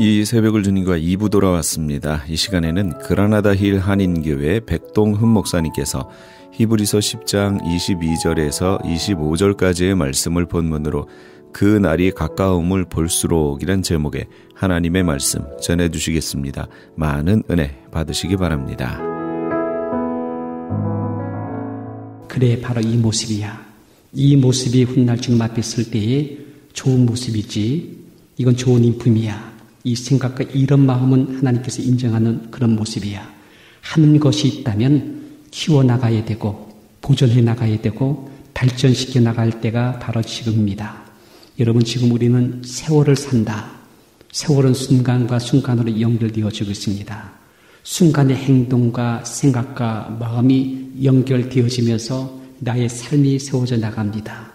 이 새벽을 주님과 2부 돌아왔습니다. 이 시간에는 그라나다 힐 한인교회 백동흠 목사님께서 히브리서 10장 22절에서 25절까지의 말씀을 본문으로 그 날이 가까움을 볼수록이란 제목의 하나님의 말씀 전해주시겠습니다. 많은 은혜 받으시기 바랍니다. 그래, 바로 이 모습이야. 이 모습이 훗날 주님 앞에 있을 때의 좋은 모습이지. 이건 좋은 인품이야. 이 생각과 이런 마음은 하나님께서 인정하는 그런 모습이야. 하는 것이 있다면 키워나가야 되고 보존해 나가야 되고 발전시켜 나갈 때가 바로 지금입니다. 여러분, 지금 우리는 세월을 산다. 세월은 순간과 순간으로 연결되어지고 있습니다. 순간의 행동과 생각과 마음이 연결되어지면서 나의 삶이 세워져 나갑니다.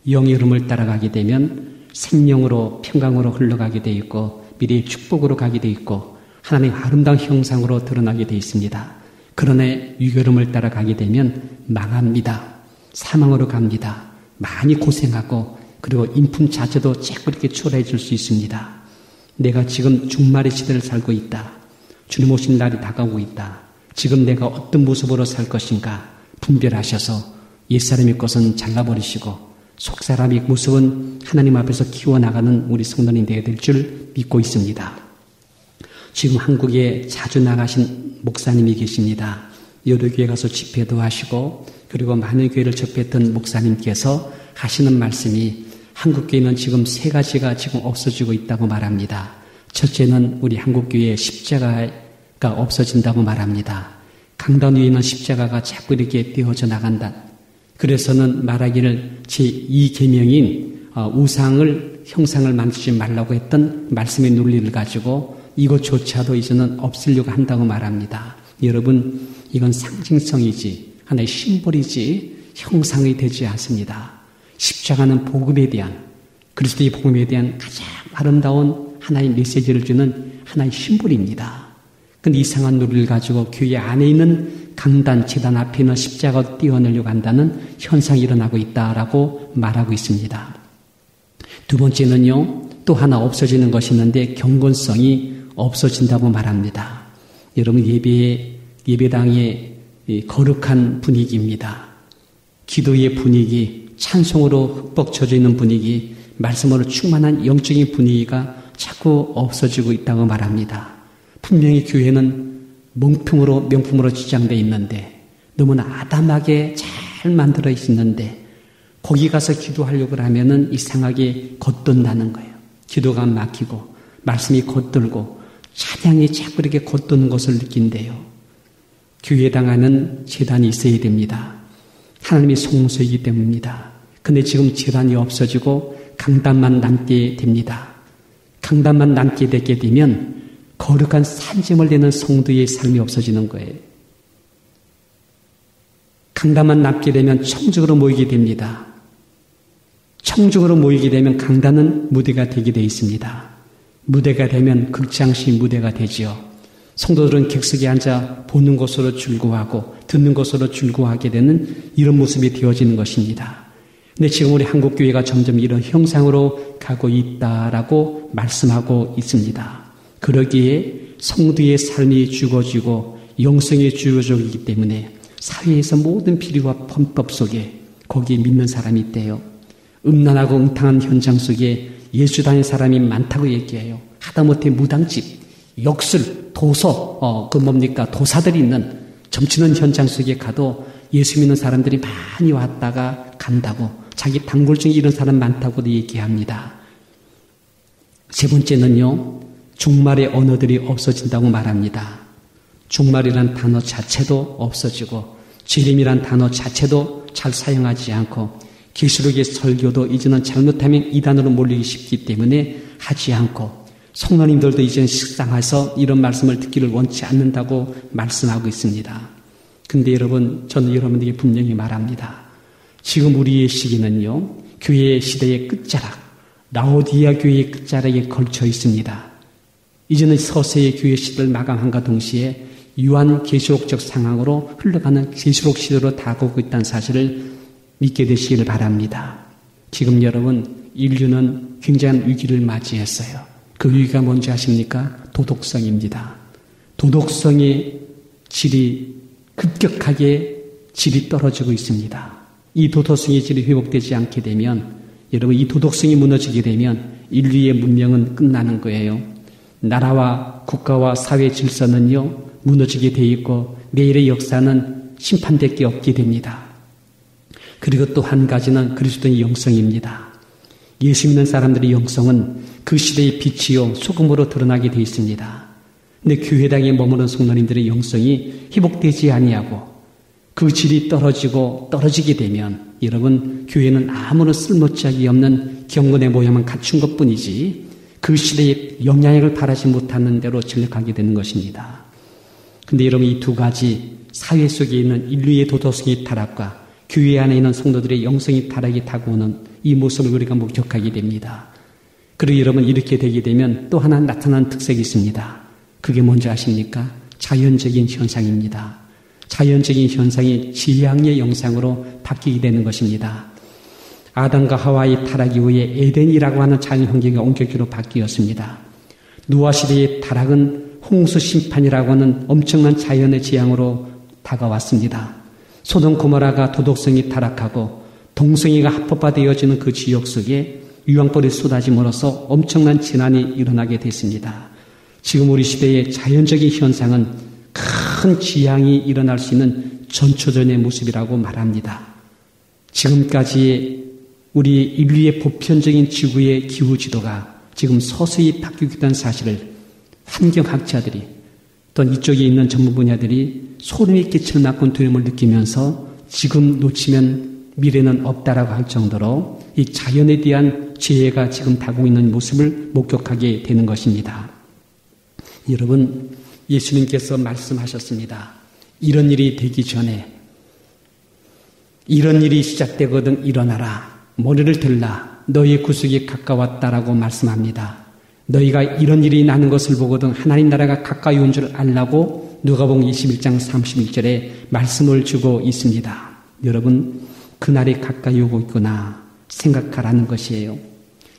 영의 흐름을 따라가게 되면 생명으로 평강으로 흘러가게 되어 있고 미래의 축복으로 가게 되어 있고 하나님의 아름다운 형상으로 드러나게 되어 있습니다. 그러나 유교름을 따라가게 되면 망합니다. 사망으로 갑니다. 많이 고생하고 그리고 인품 자체도 자꾸 이렇게 초라해질 수 있습니다. 내가 지금 종말의 시대를 살고 있다. 주님 오신 날이 다가오고 있다. 지금 내가 어떤 모습으로 살 것인가 분별하셔서 옛사람의 것은 잘라버리시고 속사람의 모습은 하나님 앞에서 키워나가는 우리 성도님 되어야 될 줄 믿고 있습니다. 지금 한국에 자주 나가신 목사님이 계십니다. 여러 교회 가서 집회도 하시고 그리고 많은 교회를 접했던 목사님께서 하시는 말씀이 한국교회는 지금 세 가지가 지금 없어지고 있다고 말합니다. 첫째는 우리 한국교회의 십자가가 없어진다고 말합니다. 강단 위에는 십자가가 자꾸 이렇게 띄어져 나간다. 그래서는 말하기를 제2계명인 우상을 형상을 만들지 말라고 했던 말씀의 논리를 가지고 이것조차도 이제는 없애려고 한다고 말합니다. 여러분, 이건 상징성이지 하나의 심볼이지 형상이 되지 않습니다. 십자가는 복음에 대한 그리스도의 복음에 대한 가장 아름다운 하나의 메시지를 주는 하나의 심볼입니다. 근데 이상한 논리를 가지고 교회 안에 있는 강단, 제단 앞에 있는 십자가를 띄워내려고 한다는 현상이 일어나고 있다라고 말하고 있습니다. 두 번째는요, 또 하나 없어지는 것이 있는데 경건성이 없어진다고 말합니다. 여러분, 예배당의 거룩한 분위기입니다. 기도의 분위기, 찬송으로 흠뻑 젖어 있는 분위기, 말씀으로 충만한 영적인 분위기가 자꾸 없어지고 있다고 말합니다. 분명히 교회는 명품으로 지장되어 있는데 너무나 아담하게 잘 만들어 있는데 거기 가서 기도하려고 하면은 이상하게 겉돈다는 거예요. 기도가 막히고 말씀이 겉돌고 찬양이 자꾸 이렇게 겉도는 것을 느낀대요. 교회당 안에는 제단이 있어야 됩니다. 하나님의 성소이기 때문입니다. 근데 지금 제단이 없어지고 강단만 남게 됩니다. 강단만 남게 되게 되면 거룩한 산짐을 내는 성도의 삶이 없어지는 거예요. 강단만 남게 되면 청중으로 모이게 됩니다. 청중으로 모이게 되면 강단은 무대가 되게 되어 있습니다. 무대가 되면 극장시 무대가 되지요. 성도들은 객석에 앉아 보는 것으로 즐거워하고 듣는 것으로 즐거워하게 되는 이런 모습이 되어지는 것입니다. 근데 지금 우리 한국교회가 점점 이런 형상으로 가고 있다라고 말씀하고 있습니다. 그러기에 성도의 삶이 죽어지고 영성이 죽어지기 때문에 사회에서 모든 비리와 범법 속에 거기에 믿는 사람이 있대요. 음란하고 엉탕한 현장 속에 예수 다니는 사람이 많다고 얘기해요. 하다못해 무당집, 역술, 도서, 도사들이 있는 점치는 현장 속에 가도 예수 믿는 사람들이 많이 왔다가 간다고, 자기 단골 중에 이런 사람 많다고도 얘기합니다. 세 번째는요, 종말의 언어들이 없어진다고 말합니다. 종말이란 단어 자체도 없어지고 재림이란 단어 자체도 잘 사용하지 않고 계시록의 설교도 이제는 잘못하면 이단으로 몰리기 쉽기 때문에 하지 않고 성도님들도 이제는 식상해서 이런 말씀을 듣기를 원치 않는다고 말씀하고 있습니다. 근데 여러분, 저는 여러분에게 분명히 말합니다. 지금 우리의 시기는요, 교회의 시대의 끝자락, 라오디아 교회의 끝자락에 걸쳐 있습니다. 이제는 서서히 교회 시대를 마감함과 동시에 유한 계시록적 상황으로 흘러가는 계시록 시대로 다가오고 있다는 사실을 믿게 되시기를 바랍니다. 지금 여러분, 인류는 굉장한 위기를 맞이했어요. 그 이유가 뭔지 아십니까? 도덕성입니다. 도덕성의 질이 급격하게 질이 떨어지고 있습니다. 이 도덕성의 질이 회복되지 않게 되면, 여러분, 이 도덕성이 무너지게 되면 인류의 문명은 끝나는 거예요. 나라와 국가와 사회 질서는요, 무너지게 돼 있고 내일의 역사는 심판될 게 없게 됩니다. 그리고 또 한 가지는 그리스도의 영성입니다. 예수 믿는 사람들의 영성은 그 시대의 빛이요 소금으로 드러나게 돼 있습니다. 근데 교회당에 머무는 성도님들의 영성이 회복되지 아니하고 그 질이 떨어지게 되면, 여러분, 교회는 아무런 쓸모짝이 없는 경건의 모양만 갖춘 것뿐이지 그 시대에 영향력을 발하지 못하는 대로 전락하게 되는 것입니다. 근데 여러분, 이 두 가지 사회 속에 있는 인류의 도덕성의 타락과 교회 안에 있는 성도들의 영성의 타락이 다가오는 이 모습을 우리가 목격하게 됩니다. 그리고 여러분, 이렇게 되게 되면 또 하나 나타나는 특색이 있습니다. 그게 뭔지 아십니까? 자연적인 현상입니다. 자연적인 현상이 지향의 영상으로 바뀌게 되는 것입니다. 아담과 하와의 타락 이후에 에덴이라고 하는 자연 환경이 온격기로 바뀌었습니다. 노아 시대의 타락은 홍수 심판이라고 하는 엄청난 자연의 재앙으로 다가왔습니다. 소돔 고모라가 도덕성이 타락하고 동성애가 합법화되어지는 그 지역 속에 유황불이 쏟아짐으로써 엄청난 재난이 일어나게 됐습니다. 지금 우리 시대의 자연적인 현상은 큰 지향이 일어날 수 있는 전초전의 모습이라고 말합니다. 지금까지의 우리 인류의 보편적인 지구의 기후 지도가 지금 서서히 바뀌고 있다는 사실을 환경학자들이 또는 이쪽에 있는 전문 분야들이 소름이 끼칠 만큼 두려움을 느끼면서 지금 놓치면 미래는 없다라고 할 정도로 이 자연에 대한 재해가 지금 다가오고 있는 모습을 목격하게 되는 것입니다. 여러분, 예수님께서 말씀하셨습니다. 이런 일이 되기 전에, 이런 일이 시작되거든 일어나라. 머리를 들라. 너희의 구속이 가까웠다라고 말씀합니다. 너희가 이런 일이 나는 것을 보거든 하나님 나라가 가까이 온 줄 알라고 누가복음 21장 31절에 말씀을 주고 있습니다. 여러분, 그날이 가까이 오고 있구나 생각하라는 것이에요.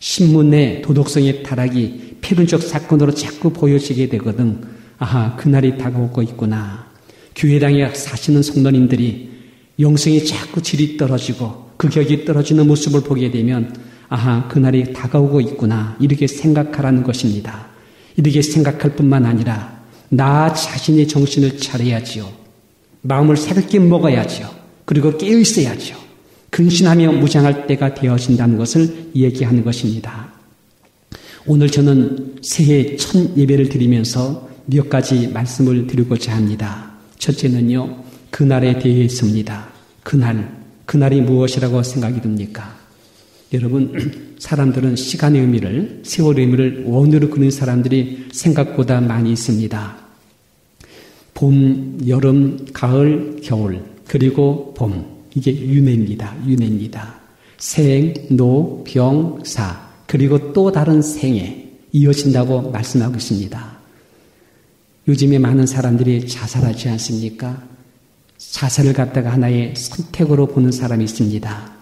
신문에 도덕성의 타락이 필연적 사건으로 자꾸 보여지게 되거든, 아하, 그날이 다가오고 있구나. 교회당에 사시는 성도님들이 영성이 자꾸 질이 떨어지고 그 격이 떨어지는 모습을 보게 되면, 아하, 그날이 다가오고 있구나, 이렇게 생각하라는 것입니다. 이렇게 생각할 뿐만 아니라 나 자신의 정신을 차려야지요. 마음을 새롭게 먹어야지요. 그리고 깨어 있어야지요. 근신하며 무장할 때가 되어진다는 것을 얘기하는 것입니다. 오늘 저는 새해 첫 예배를 드리면서 몇 가지 말씀을 드리고자 합니다. 첫째는요, 그날에 대해서입니다. 그날이 무엇이라고 생각이 듭니까? 여러분, 사람들은 시간의 의미를, 세월의 의미를 원으로 그리는 사람들이 생각보다 많이 있습니다. 봄, 여름, 가을, 겨울, 그리고 봄. 이게 윤회입니다. 생, 노, 병, 사, 그리고 또 다른 생에 이어진다고 말씀하고 있습니다. 요즘에 많은 사람들이 자살하지 않습니까? 자살을 갖다가 하나의 선택으로 보는 사람이 있습니다.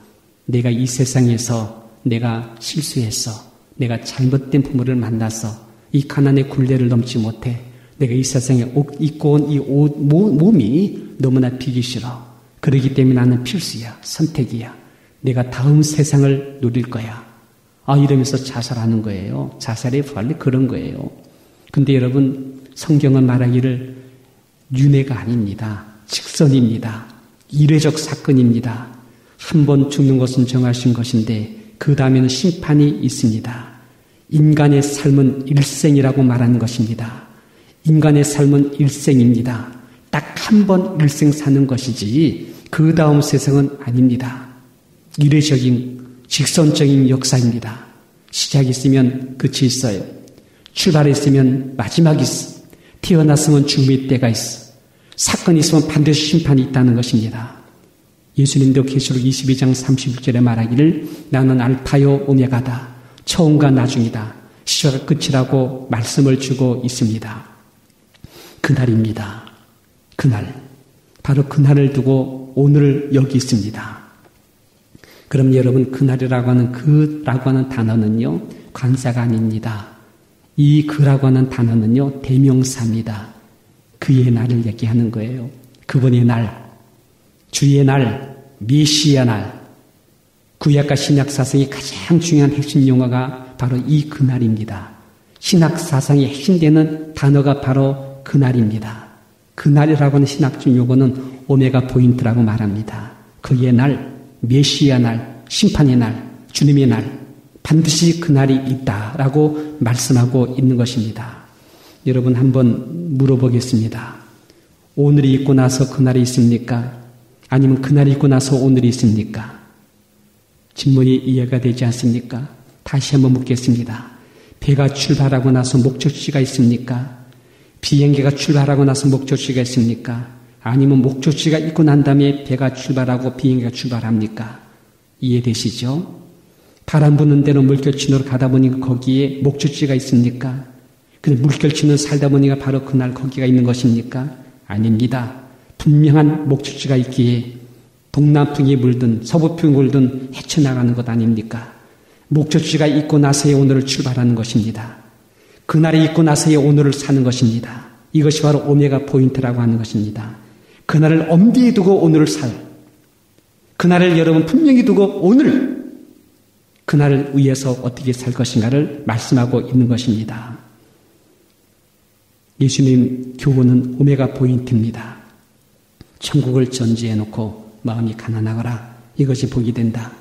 내가 이 세상에서 내가 실수했어. 내가 잘못된 부모를 만나서 이 가난의 굴레를 넘지 못해. 내가 이 세상에 입고 온 이 몸이 너무나 비기 싫어. 그러기 때문에 나는 필수야. 선택이야. 내가 다음 세상을 누릴 거야. 이러면서 자살하는 거예요. 자살의 원래 그런 거예요. 근데 여러분, 성경은 말하기를 윤회가 아닙니다. 직선입니다. 이례적 사건입니다. 한 번 죽는 것은 정하신 것인데 그 다음에는 심판이 있습니다. 인간의 삶은 일생이라고 말하는 것입니다. 인간의 삶은 일생입니다. 딱 한 번 일생 사는 것이지 그 다음 세상은 아닙니다. 이례적인 직선적인 역사입니다. 시작이 있으면 끝이 있어요. 출발이 있으면 마지막이 있어. 태어났으면 죽음의 때가 있어. 사건이 있으면 반드시 심판이 있다는 것입니다. 예수님도 계시록 22장 31절에 말하기를 나는 알파요 오메가다. 처음과 나중이다. 시작과 끝이라고 말씀을 주고 있습니다. 그날입니다. 그날. 바로 그날을 두고 오늘 여기 있습니다. 그럼 여러분, 그날이라고 하는 단어는요, 관사가 아닙니다. 이 그라고 하는 단어는요, 대명사입니다. 그의 날을 얘기하는 거예요. 그분의 날, 주의 날, 메시아 날. 구약과 신약 사상의 가장 중요한 핵심 용어가 바로 이 그날입니다. 신학 사상의 핵심되는 단어가 바로 그날입니다. 그날이라고 하는 신학적 용어는 오메가 포인트라고 말합니다. 그의 날, 메시아 날, 심판의 날, 주님의 날, 반드시 그날이 있다라고 말씀하고 있는 것입니다. 여러분 한번 물어보겠습니다. 오늘이 있고 나서 그날이 있습니까? 아니면 그날이 있고 나서 오늘이 있습니까? 질문이 이해가 되지 않습니까? 다시 한번 묻겠습니다. 배가 출발하고 나서 목적지가 있습니까? 비행기가 출발하고 나서 목적지가 있습니까? 아니면 목적지가 있고 난 다음에 배가 출발하고 비행기가 출발합니까? 이해되시죠? 바람 부는 대로 물결치노로 가다 보니까 거기에 목적지가 있습니까? 근데 물결치는 살다 보니까 바로 그날 거기가 있는 것입니까? 아닙니다. 분명한 목적지가 있기에 동남풍이 물든 서부풍이 물든 헤쳐나가는 것 아닙니까? 목적지가 있고 나서의 오늘을 출발하는 것입니다. 그날이 있고 나서의 오늘을 사는 것입니다. 이것이 바로 오메가 포인트라고 하는 것입니다. 그날을 엄디에 두고 오늘을 그날을 여러분 분명히 두고 오늘 그날을 위해서 어떻게 살 것인가를 말씀하고 있는 것입니다. 예수님 교훈은 오메가 포인트입니다. 천국을 전제해 놓고 마음이 가난하거라. 이것이 복이 된다.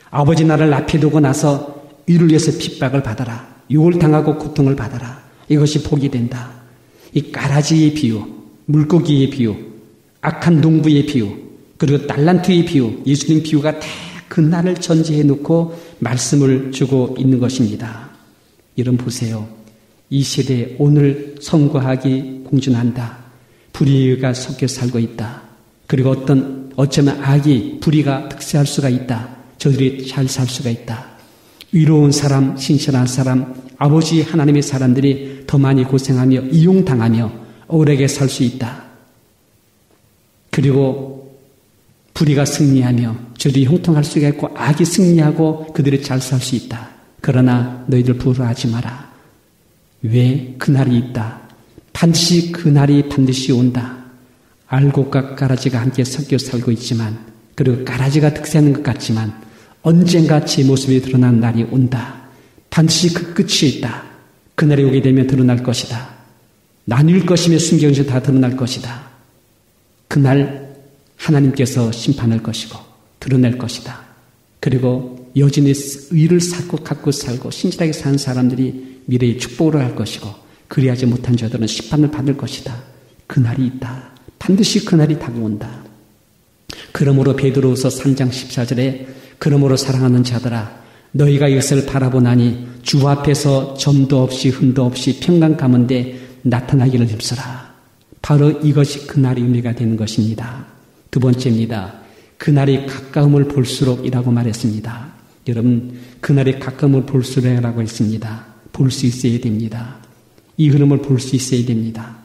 아버지 나라를 앞에 두고 나서 이를 위해서 핍박을 받아라. 유혹을 당하고 고통을 받아라. 이것이 복이 된다. 이 가라지의 비유, 물고기의 비유, 악한 농부의 비유, 그리고 달란트의 비유, 예수님 비유가 다 그날을 전제해 놓고 말씀을 주고 있는 것입니다. 여러분 보세요. 이 세대에 오늘 성과하기 공존한다. 불의가 섞여 살고 있다. 그리고 어쩌면 악이 불의가 득세할 수가 있다. 저들이 잘 살 수가 있다. 위로운 사람, 신실한 사람, 아버지 하나님의 사람들이 더 많이 고생하며 이용당하며 오래게 살 수 있다. 그리고 불의가 승리하며 저들이 형통할 수가 있고 악이 승리하고 그들이 잘 살 수 있다. 그러나 너희들 부러워하지 마라. 왜? 그날이 있다. 반드시 그날이 반드시 온다. 알곡과 가라지가 함께 섞여 살고 있지만 그리고 가라지가 득세하는 것 같지만 언젠가 제 모습이 드러난 날이 온다. 반드시 그 끝이 있다. 그날이 오게 되면 드러날 것이다. 나뉠 것이며 숨겨진 다 드러날 것이다. 그날 하나님께서 심판할 것이고 드러낼 것이다. 그리고 여전히 의를 갖고 살고 신실하게 사는 사람들이 미래의 축복을 할 것이고 그리하지 못한 자들은 심판을 받을 것이다. 그날이 있다. 반드시 그날이 다가온다. 그러므로 베드로후서 3장 14절에 그러므로 사랑하는 자들아 너희가 이것을 바라보나니 주 앞에서 점도 없이 흠도 없이 평강 가운데 나타나기를 힘쓰라. 바로 이것이 그날의 의미가 되는 것입니다. 두 번째입니다. 그날이 가까움을 볼수록이라고 말했습니다. 여러분 그날이 가까움을 볼수록이라고 했습니다. 볼 수 있어야 됩니다. 이 흐름을 볼 수 있어야 됩니다.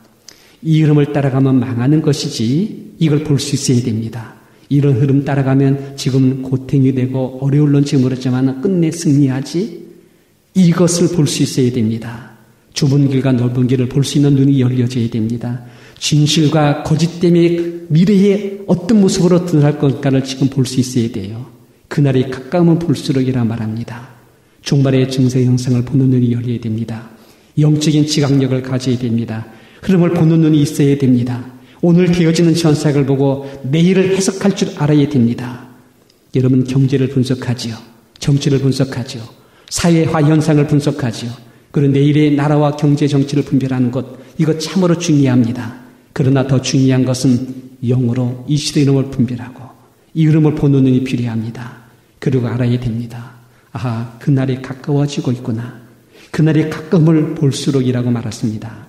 이 흐름을 따라가면 망하는 것이지 이걸 볼 수 있어야 됩니다. 이런 흐름 따라가면 지금 고통이 되고 어려울런지 모르지만 끝내 승리하지 이것을 볼 수 있어야 됩니다. 좁은 길과 넓은 길을 볼 수 있는 눈이 열려져야 됩니다. 진실과 거짓 때문에 미래에 어떤 모습으로 드러날 것인가를 지금 볼 수 있어야 돼요. 그날이 가까우면 볼수록이라 말합니다. 종말의 증세 형상을 보는 눈이 열려야 됩니다. 영적인 지각력을 가져야 됩니다. 흐름을 보는 눈이 있어야 됩니다. 오늘 되어지는 현상을 보고 내일을 해석할 줄 알아야 됩니다. 여러분 경제를 분석하지요. 정치를 분석하지요. 사회화 현상을 분석하지요. 그리고 내일의 나라와 경제 정치를 분별하는 것 이거 참으로 중요합니다. 그러나 더 중요한 것은 영으로 이 시대의 흐름을 분별하고 이 흐름을 보는 눈이 필요합니다. 그리고 알아야 됩니다. 아, 그날이 가까워지고 있구나. 그날이 가까움을 볼수록이라고 말했습니다.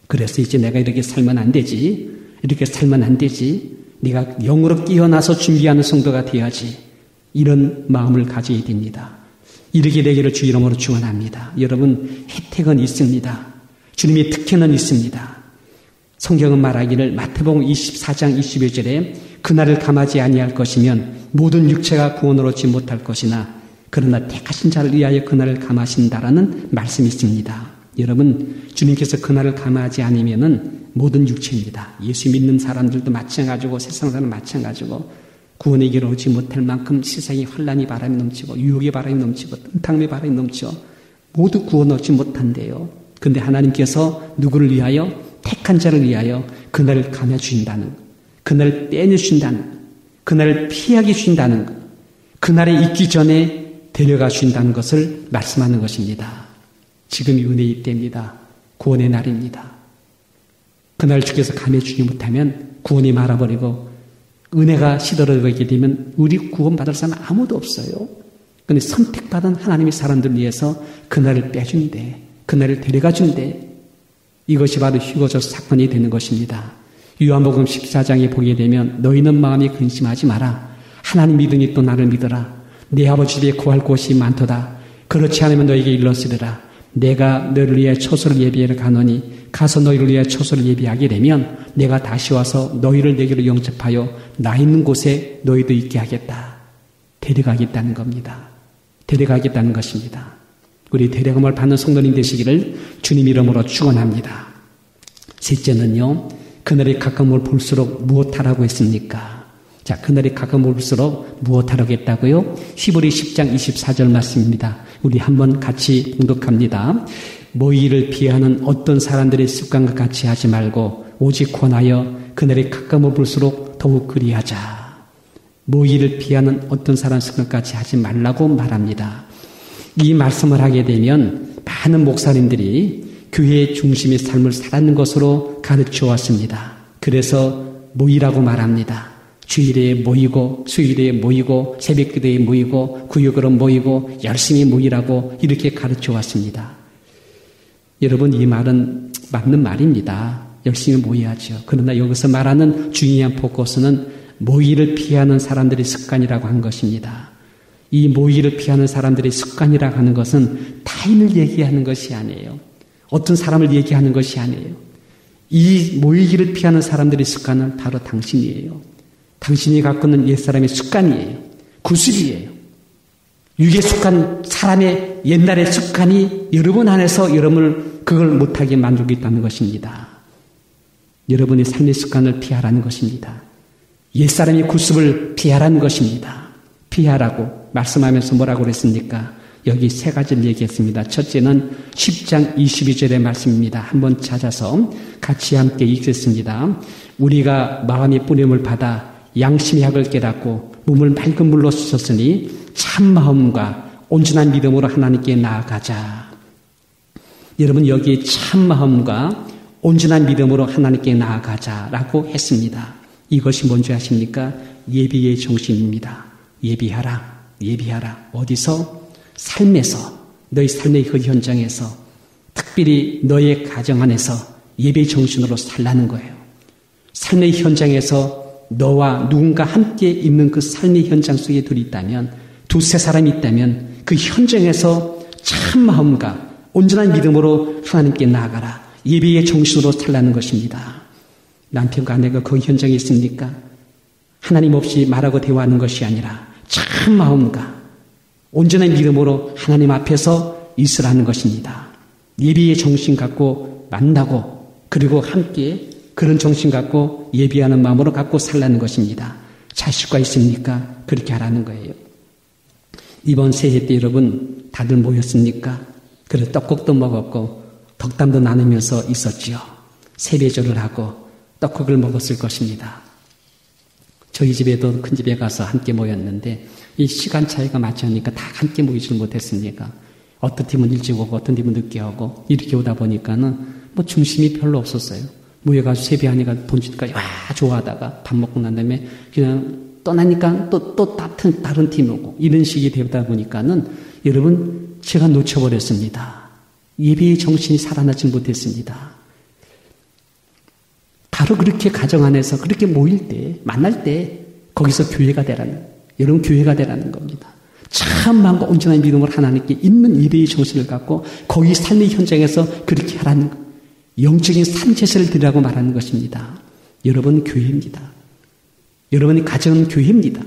그래서 이제 내가 이렇게 살면 안 되지. 이렇게 살면 안 되지. 네가 영으로 깨어나서 준비하는 성도가 돼야지. 이런 마음을 가져야 됩니다. 이렇게 되기를 주 이름으로 축원합니다. 여러분 혜택은 있습니다. 주님의 특혜는 있습니다. 성경은 말하기를 마태복음 24장 22절에 그날을 감하지 아니할 것이면 모든 육체가 구원을 얻지 못할 것이나 그러나 택하신 자를 위하여 그날을 감하신다라는 말씀이 있습니다. 여러분, 주님께서 그날을 감하지 않으면은 모든 육체입니다. 예수 믿는 사람들도 마찬가지고 세상 사람 마찬가지고 구원의 길을 오지 못할 만큼 세상에 환난이 바람이 넘치고 유혹의 바람이 넘치고 뜬탕의 바람이 넘쳐 모두 구원 얻지 못한대요. 근데 하나님께서 누구를 위하여? 택한 자를 위하여 그날을 감해 주신다는 것, 그날을 빼내주신다는 것, 그날을 피하게 주신다는 것, 그날에 있기 전에 데려가 주신다는 것을 말씀하는 것입니다. 지금이 은혜의 때입니다. 구원의 날입니다. 그날 주께서 감해 주지 못하면 구원이 말아버리고 은혜가 시들어가게 되면 우리 구원받을 사람 아무도 없어요. 그런데 선택받은 하나님의 사람들을 위해서 그날을 빼준대, 그날을 데려가 준대. 이것이 바로 휴거절 사건이 되는 것입니다. 요한복음 14장에 보게 되면 너희는 마음에 근심하지 마라. 하나님 믿으니 또 나를 믿어라. 내 아버지 집에 구할 곳이 많도다. 그렇지 않으면 너에게 일러쓰리라. 내가 너희를 위해 처소를 예비하러 가노니 가서 너희를 위해 처소를 예비하게 되면 내가 다시 와서 너희를 내게로 영접하여 나 있는 곳에 너희도 있게 하겠다. 데려가겠다는 겁니다. 데려가겠다는 것입니다. 우리 데려감을 받는 성도님 되시기를 주님 이름으로 축원합니다. 셋째는요, 그날이 가까움을 볼수록 무엇하라고 했습니까? 자, 그날이 가까움을 볼수록 무엇하라고 했다고요? 히브리 10장 24절 말씀입니다. 우리 한번 같이 봉독합니다. 모이를 피하는 어떤 사람들의 습관과 같이 하지 말고 오직 권하여 그날이 가까움을 볼수록 더욱 그리하자. 모이를 피하는 어떤 사람 습관과 같이 하지 말라고 말합니다. 이 말씀을 하게 되면 많은 목사님들이 교회의 중심의 삶을 살았는 것으로 가르쳐 왔습니다. 그래서 모이라고 말합니다. 주일에 모이고 수요일에 모이고 새벽기도에 모이고 구역으로 모이고 열심히 모이라고 이렇게 가르쳐 왔습니다. 여러분, 이 말은 맞는 말입니다. 열심히 모여야죠. 그러나 여기서 말하는 중요한 포커스는 모이를 피하는 사람들의 습관이라고 한 것입니다. 이 모이를 피하는 사람들의 습관이라고 하는 것은 타인을 얘기하는 것이 아니에요. 어떤 사람을 얘기하는 것이 아니에요. 이 모이기를 피하는 사람들의 습관은 바로 당신이에요. 당신이 갖고 있는 옛사람의 습관이에요. 구습이에요. 육의 습관, 사람의 옛날의 습관이 여러분 안에서 여러분을 그걸 못하게 만들고 있다는 것입니다. 여러분의 삶의 습관을 피하라는 것입니다. 옛사람의 구습을 피하라는 것입니다. 피하라고 말씀하면서 뭐라고 그랬습니까? 여기 세 가지를 얘기했습니다. 첫째는 10장 22절의 말씀입니다. 한번 찾아서 같이 함께 읽겠습니다. 우리가 마음의 뿌림을 받아 양심의 학을 깨닫고 몸을 맑은 물로 씻었으니 참 마음과 온전한 믿음으로 하나님께 나아가자. 여러분, 여기에 참 마음과 온전한 믿음으로 하나님께 나아가자라고 했습니다. 이것이 뭔지 아십니까? 예비의 정신입니다. 예비하라, 예비하라. 어디서? 삶에서, 너희 삶의 그 현장에서, 특별히 너의 가정 안에서 예배 정신으로 살라는 거예요. 삶의 현장에서 너와 누군가 함께 있는 그 삶의 현장 속에 둘이 있다면, 두세 사람이 있다면 그 현장에서 참 마음과 온전한 믿음으로 하나님께 나아가라. 예배의 정신으로 살라는 것입니다. 남편과 아내가 그 현장에 있습니까? 하나님 없이 말하고 대화하는 것이 아니라 참 마음과 온전한 믿음으로 하나님 앞에서 있으라는 것입니다. 예배의 정신 갖고 만나고 그리고 함께 그런 정신 갖고 예배하는 마음으로 갖고 살라는 것입니다. 자식과 있습니까? 그렇게 하라는 거예요. 이번 새해 때 여러분 다들 모였습니까? 그래서 떡국도 먹었고 덕담도 나누면서 있었지요. 세배절을 하고 떡국을 먹었을 것입니다. 저희 집에도 큰 집에 가서 함께 모였는데 이 시간 차이가 맞지 않으니까 다 함께 모이질 못했습니까? 어떤 팀은 일찍 오고 어떤 팀은 늦게 오고 이렇게 오다 보니까는 뭐 중심이 별로 없었어요. 모여가지고 세배하니까 본주니까 와 좋아하다가 밥 먹고 난 다음에 그냥 떠나니까 또 다른 팀 오고 이런 식이 되다 보니까는 여러분 제가 놓쳐버렸습니다. 예배의 정신이 살아나지 못했습니다. 바로 그렇게 가정 안에서 그렇게 모일 때 만날 때 거기서 교회가 되라는 여러분 교회가 되라는 겁니다. 참 마음과 온전한 믿음으로 하나님께 있는 예배의 정신을 갖고 거기 삶의 현장에서 그렇게 하라는 것. 영적인 산제사를 드리라고 말하는 것입니다. 여러분 교회입니다. 여러분의 가정은 교회입니다.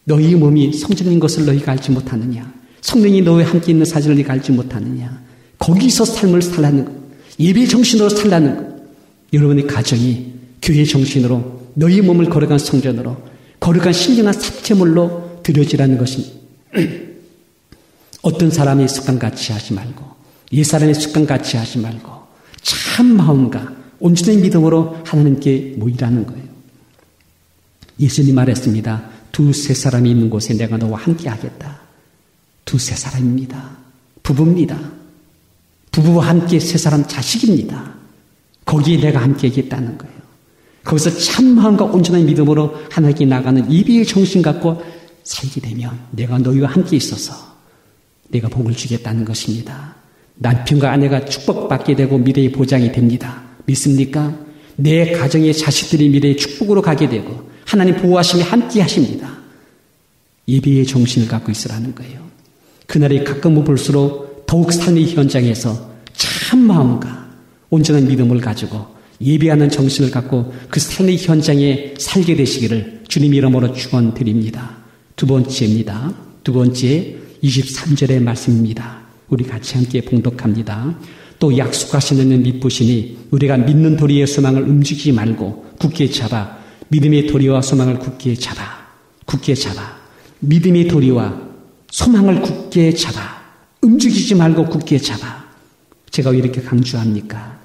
너희 몸이 성전인 것을 너희가 알지 못하느냐? 성령이 너와 함께 있는 사실을 너희가 알지 못하느냐? 거기서 삶을 살라는 것. 예배 정신으로 살라는 것. 여러분의 가정이 교회 정신으로 너희 몸을 거룩한 성전으로 거룩한 신령한 사체물로 드려지라는 것입니다. 어떤 사람의 습관같이 하지 말고 옛사람의 습관같이 하지 말고 참 마음과 온전한 믿음으로 하나님께 모이라는 거예요. 예수님 말했습니다. 두세 사람이 있는 곳에 내가 너와 함께 하겠다. 두세 사람입니다. 부부입니다. 부부와 함께 세 사람 자식입니다. 거기에 내가 함께 하겠다는 거예요. 거기서 참 마음과 온전한 믿음으로 하나님께 나가는 예배의 정신 갖고 살게 되면 내가 너희와 함께 있어서 내가 복을 주겠다는 것입니다. 남편과 아내가 축복받게 되고 미래의 보장이 됩니다. 믿습니까? 내 가정의 자식들이 미래의 축복으로 가게 되고 하나님 보호하심이 함께 하십니다. 예배의 정신을 갖고 있으라는 거예요. 그날이 가끔 볼수록 더욱 삶의 현장에서 참 마음과 온전한 믿음을 가지고 예배하는 정신을 갖고 그 삶의 현장에 살게 되시기를 주님 이름으로 축원드립니다. 두 번째입니다. 두 번째 23절의 말씀입니다. 우리 같이 함께 봉독합니다. 또 약속하시는 믿으시니 우리가 믿는 도리의 소망을 움직이지 말고 굳게 잡아 믿음의 도리와 소망을 굳게 잡아 믿음의 도리와 소망을 굳게 잡아 움직이지 말고 굳게 잡아. 제가 왜 이렇게 강조합니까?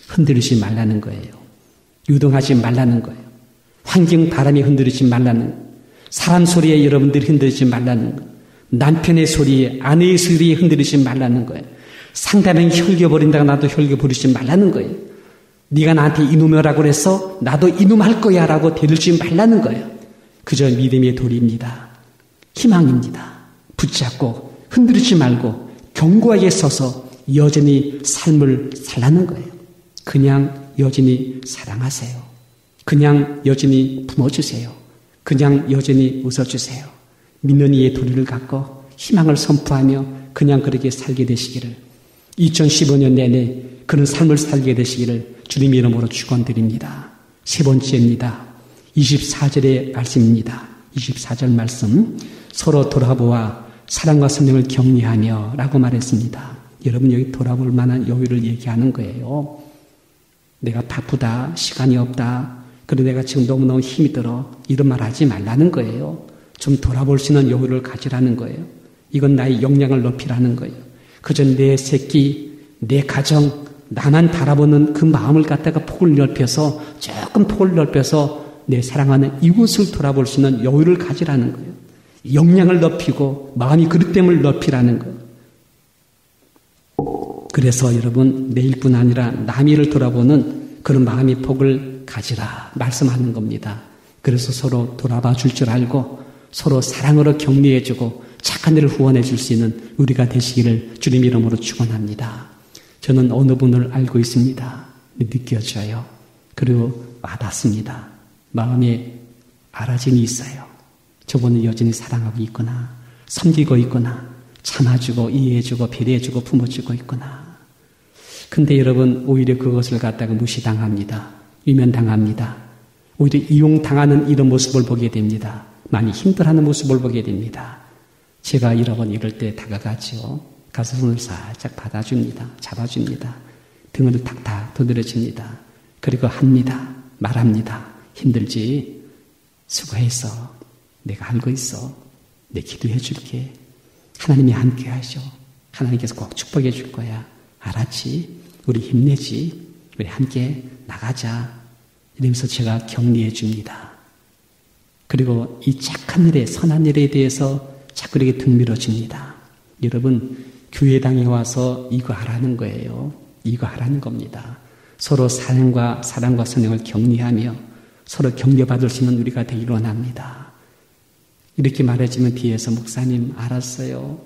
흔들리지 말라는 거예요. 유동하지 말라는 거예요. 환경 바람이 흔들리지 말라는 거예요. 사람 소리에 여러분들이 흔들리지 말라는 거예요. 남편의 소리에 아내의 소리에 흔들리지 말라는 거예요. 상대방이 혈겨버린다고 나도 혈겨버리지 말라는 거예요. 네가 나한테 이놈이라고 그래서 나도 이놈할 거야 라고 대들지 말라는 거예요. 그저 믿음의 도리입니다. 희망입니다. 붙잡고 흔들리지 말고 견고하게 서서 여전히 삶을 살라는 거예요. 그냥 여전히 사랑하세요. 그냥 여전히 품어주세요. 그냥 여전히 웃어주세요. 믿는 이의 도리를 갖고 희망을 선포하며 그냥 그렇게 살게 되시기를 2015년 내내 그런 삶을 살게 되시기를 주님 이름으로 축원드립니다. 세 번째입니다. 24절의 말씀입니다. 24절 말씀 서로 돌아보아 사랑과 성령을 격려하며 라고 말했습니다. 여러분 여기 돌아볼 만한 여유를 얘기하는 거예요. 내가 바쁘다, 시간이 없다, 그리고 내가 지금 너무너무 힘이 들어 이런 말 하지 말라는 거예요. 좀 돌아볼 수 있는 여유를 가지라는 거예요. 이건 나의 역량을 높이라는 거예요. 그저 내 새끼, 내 가정, 나만 바라보는 그 마음을 갖다가 폭을 넓혀서 조금 폭을 넓혀서 내 사랑하는 이웃을 돌아볼 수 있는 여유를 가지라는 거예요. 역량을 높이고 마음이 그릇됨을 높이라는 거예요. 그래서 여러분 내일뿐 아니라 남일을 돌아보는 그런 마음의 폭을 가지라 말씀하는 겁니다. 그래서 서로 돌아봐 줄 줄 알고 서로 사랑으로 격려해주고 착한 일을 후원해 줄 수 있는 우리가 되시기를 주님 이름으로 축원합니다. 저는 어느 분을 알고 있습니다. 느껴져요. 그리고 와닿습니다. 마음에 알아짐이 있어요. 저분은 여전히 사랑하고 있구나. 섬기고 있구나. 참아주고 이해해주고 배려해주고 품어주고 있구나. 근데 여러분 오히려 그것을 갖다가 무시당합니다. 위면당합니다. 오히려 이용당하는 이런 모습을 보게 됩니다. 많이 힘들어하는 모습을 보게 됩니다. 제가 여러분 이럴 때 다가가죠. 가서 손을 살짝 받아줍니다. 잡아줍니다. 등을 탁탁 두드려줍니다. 그리고 합니다. 말합니다. 힘들지? 수고했어. 내가 알고 있어. 내 기도해 줄게. 하나님이 함께 하셔. 하나님께서 꼭 축복해 줄 거야. 알았지? 우리 힘내지? 우리 함께 나가자. 이러면서 제가 격려해 줍니다. 그리고 이 착한 일에 선한 일에 대해서 자꾸 이렇게 등 밀어줍니다. 여러분 교회당에 와서 이거 하라는 거예요. 이거 하라는 겁니다. 서로 사랑과 선행을 격려하며 서로 격려받을 수 있는 우리가 되기를 원합니다. 이렇게 말해주면 뒤에서 목사님 알았어요.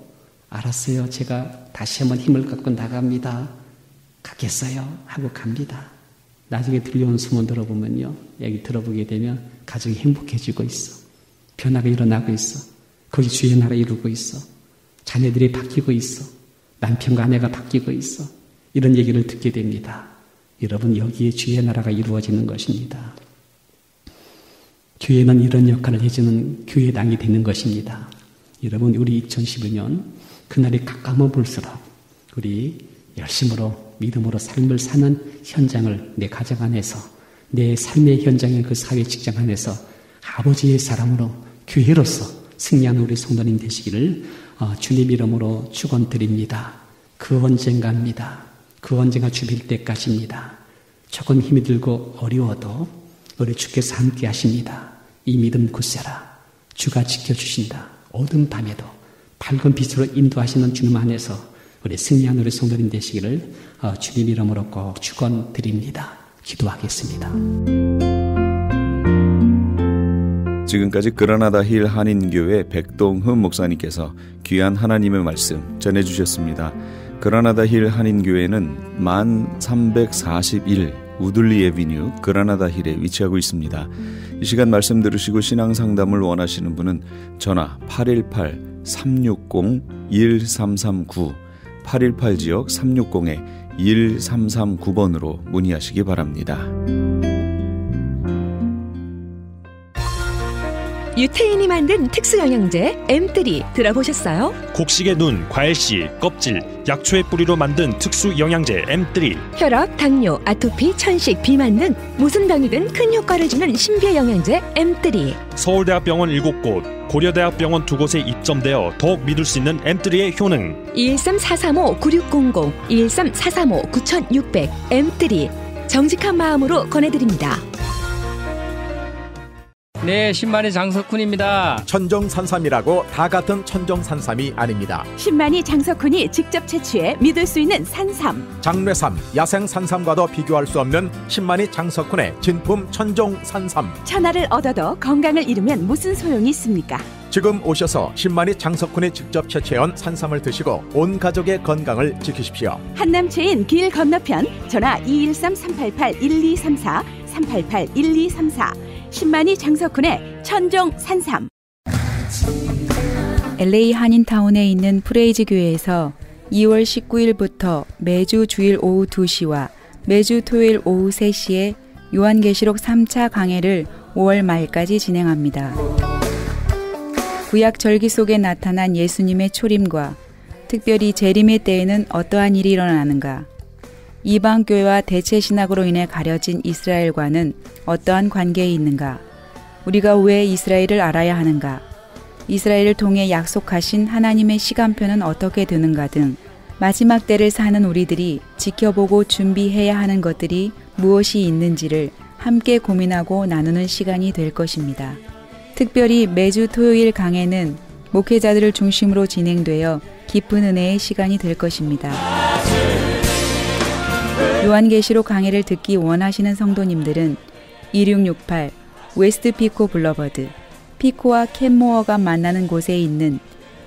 제가 다시 한번 힘을 갖고 나갑니다. 가겠어요. 하고 갑니다. 나중에 들려오는 소문 들어보면요. 여기 들어보게 되면 가정이 행복해지고 있어. 변화가 일어나고 있어. 거기 주의 나라 이루고 있어. 자녀들이 바뀌고 있어. 남편과 아내가 바뀌고 있어. 이런 얘기를 듣게 됩니다. 여러분 여기에 주의 나라가 이루어지는 것입니다. 교회는 이런 역할을 해주는 교회당이 되는 것입니다. 여러분 우리 2015년 그날이 가까우면 볼수록 우리 열심으로 믿음으로 삶을 사는 현장을 내 가정 안에서, 내 삶의 현장인 그 사회 직장 안에서 아버지의 사람으로 교회로서 승리하는 우리 성도님 되시기를 주님 이름으로 축원드립니다. 그 언젠가입니다. 그 언젠가 주빌 때까지입니다. 조금 힘이 들고 어려워도 우리 주께서 함께 하십니다. 이 믿음 굳세라. 주가 지켜주신다. 어두운 밤에도 밝은 빛으로 인도하시는 주님 안에서 우리 승리한 우리 성도님 되시기를 주님 이름으로 꼭 축원드립니다. 기도하겠습니다. 지금까지 그라나다 힐 한인교회 백동흠 목사님께서 귀한 하나님의 말씀 전해주셨습니다. 그라나다 힐 한인교회는 1341 우들리 애비뉴 그라나다 힐에 위치하고 있습니다. 이 시간 말씀 들으시고 신앙상담을 원하시는 분은 전화 818-360-1339 818지역 360-1339번으로 문의하시기 바랍니다. 유태인이 만든 특수영양제 M3 들어보셨어요? 곡식의 눈, 과일씨, 껍질, 약초의 뿌리로 만든 특수영양제 M3. 혈압, 당뇨, 아토피, 천식, 비만 등 무슨 병이든 큰 효과를 주는 신비영양제 M3. 서울대학병원 7곳, 고려대학병원 2곳에 입점되어 더욱 믿을 수 있는 M3의 효능. 213-435-9600, 213-435-9600 M3. 정직한 마음으로 권해드립니다. 네, 신만이 장석훈입니다. 천정산삼이라고 다 같은 천정산삼이 아닙니다. 신만이 장석훈이 직접 채취해 믿을 수 있는 산삼. 장례삼, 야생산삼과도 비교할 수 없는 신만이 장석훈의 진품 천정산삼. 천하를 얻어도 건강을 잃으면 무슨 소용이 있습니까? 지금 오셔서 신만이 장석훈이 직접 채취해온 산삼을 드시고 온 가족의 건강을 지키십시오. 한남체인 길 건너편 전화 213-388-1234 388-1234 신만이 장석훈의 천정 산삼. LA 한인타운에 있는 프레이즈 교회에서 2월 19일부터 매주 주일 오후 2시와 매주 토요일 오후 3시에 요한계시록 3차 강해를 5월 말까지 진행합니다. 구약 절기 속에 나타난 예수님의 초림과 특별히 재림의 때에는 어떠한 일이 일어나는가, 이방교회와 대체신학으로 인해 가려진 이스라엘과는 어떠한 관계에 있는가, 우리가 왜 이스라엘을 알아야 하는가, 이스라엘을 통해 약속하신 하나님의 시간표는 어떻게 되는가 등 마지막 때를 사는 우리들이 지켜보고 준비해야 하는 것들이 무엇이 있는지를 함께 고민하고 나누는 시간이 될 것입니다. 특별히 매주 토요일 강해는 목회자들을 중심으로 진행되어 깊은 은혜의 시간이 될 것입니다. 요한계시록 강해를 듣기 원하시는 성도님들은 2668 웨스트 피코 블러버드, 피코와 캔모어가 만나는 곳에 있는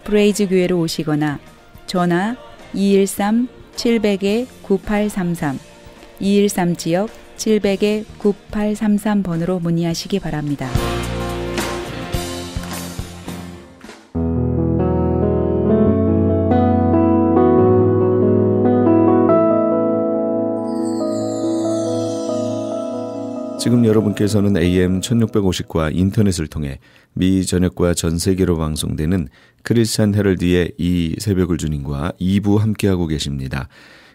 프레이즈 교회로 오시거나 전화 213-700-9833 213지역 700-9833번으로 문의하시기 바랍니다. 지금 여러분께서는 AM 1650과 인터넷을 통해 미 전역과 전 세계로 방송되는 크리스찬 헤럴드의 이 새벽을 주님과 2부 함께하고 계십니다.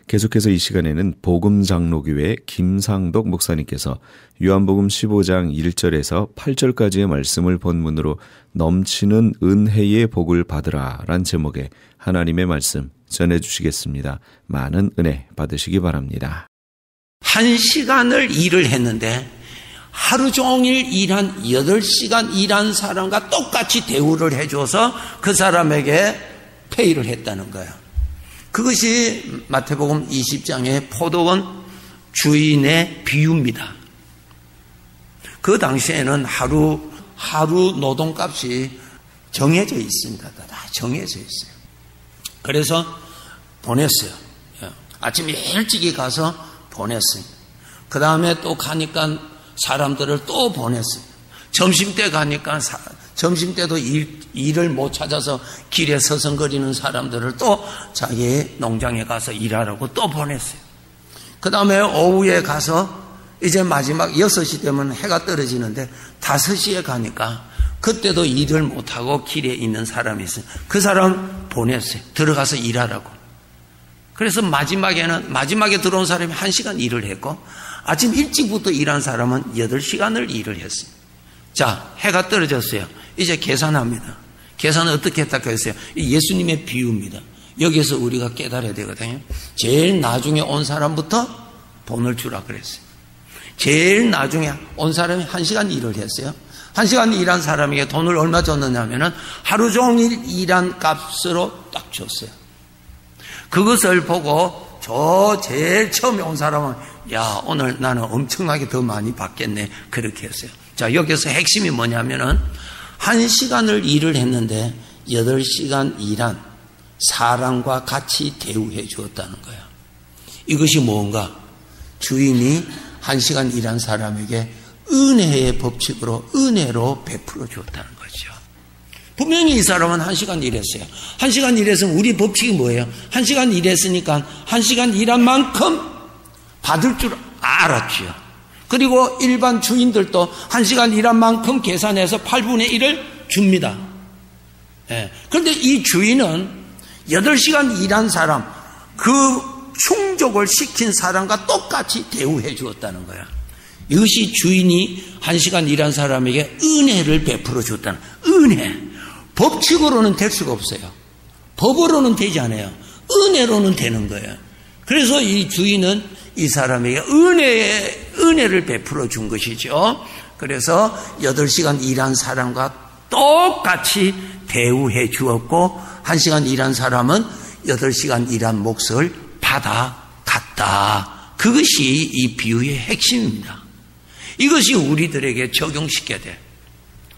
계속해서 이 시간에는 복음장로교회 김상덕 목사님께서 요한복음 15장 1절에서 8절까지의 말씀을 본문으로 넘치는 은혜의 복을 받으라 란 제목의 하나님의 말씀 전해주시겠습니다. 많은 은혜 받으시기 바랍니다. 1시간을 일을 했는데 하루 종일 일한 8시간 일한 사람과 똑같이 대우를 해줘서 그 사람에게 페이를 했다는 거예요. 그것이 마태복음 20장의 포도원 주인의 비유입니다. 그 당시에는 하루 노동값이 정해져 있습니다. 다 정해져 있어요. 그래서 보냈어요. 아침에 일찍이 가서 보냈어요. 그 다음에 또 가니까 사람들을 또 보냈어요. 점심때 가니까 점심때도 일을 못 찾아서 길에 서성거리는 사람들을 또 자기 농장에 가서 일하라고 또 보냈어요. 그 다음에 오후에 가서 이제 마지막 6시 되면 해가 떨어지는데 5시에 가니까 그때도 일을 못하고 길에 있는 사람이 있어요. 그 사람 보냈어요. 들어가서 일하라고. 그래서 마지막에 들어온 사람이 1시간 일을 했고, 아침 일찍부터 일한 사람은 8시간을 일을 했어요. 자, 해가 떨어졌어요. 이제 계산합니다. 계산은 어떻게 했다고 했어요? 예수님의 비유입니다. 여기서 우리가 깨달아야 되거든요. 제일 나중에 온 사람부터 돈을 주라 그랬어요. 제일 나중에 온 사람이 1시간 일을 했어요. 1시간 일한 사람에게 돈을 얼마 줬느냐면은 하루 종일 일한 값으로 딱 줬어요. 그것을 보고 저 제일 처음에 온 사람은 야, 오늘 나는 엄청나게 더 많이 받겠네. 그렇게 했어요. 자, 여기서 핵심이 뭐냐면은 1시간을 일을 했는데 8시간 일한 사람과 같이 대우해 주었다는 거예요. 이것이 뭔가? 주인이 1시간 일한 사람에게 은혜의 법칙으로 은혜로 베풀어 주었다는 거죠. 분명히 이 사람은 1시간 일했어요. 1시간 일했으면 우리 법칙이 뭐예요? 1시간 일했으니까 1시간 일한 만큼 받을 줄 알았지요. 그리고 일반 주인들도 1시간 일한 만큼 계산해서 8분의 1을 줍니다. 그런데 이 주인은 8시간 일한 사람, 그 충족을 시킨 사람과 똑같이 대우해 주었다는 거야. 이것이 주인이 1시간 일한 사람에게 은혜를 베풀어 줬다는 은혜. 법칙으로는 될 수가 없어요. 법으로는 되지 않아요. 은혜로는 되는 거예요. 그래서 이 주인은 이 사람에게 은혜를 베풀어 준 것이죠. 그래서 8시간 일한 사람과 똑같이 대우해 주었고 1시간 일한 사람은 8시간 일한 몫을 받아갔다. 그것이 이 비유의 핵심입니다. 이것이 우리들에게 적용시켜야 돼.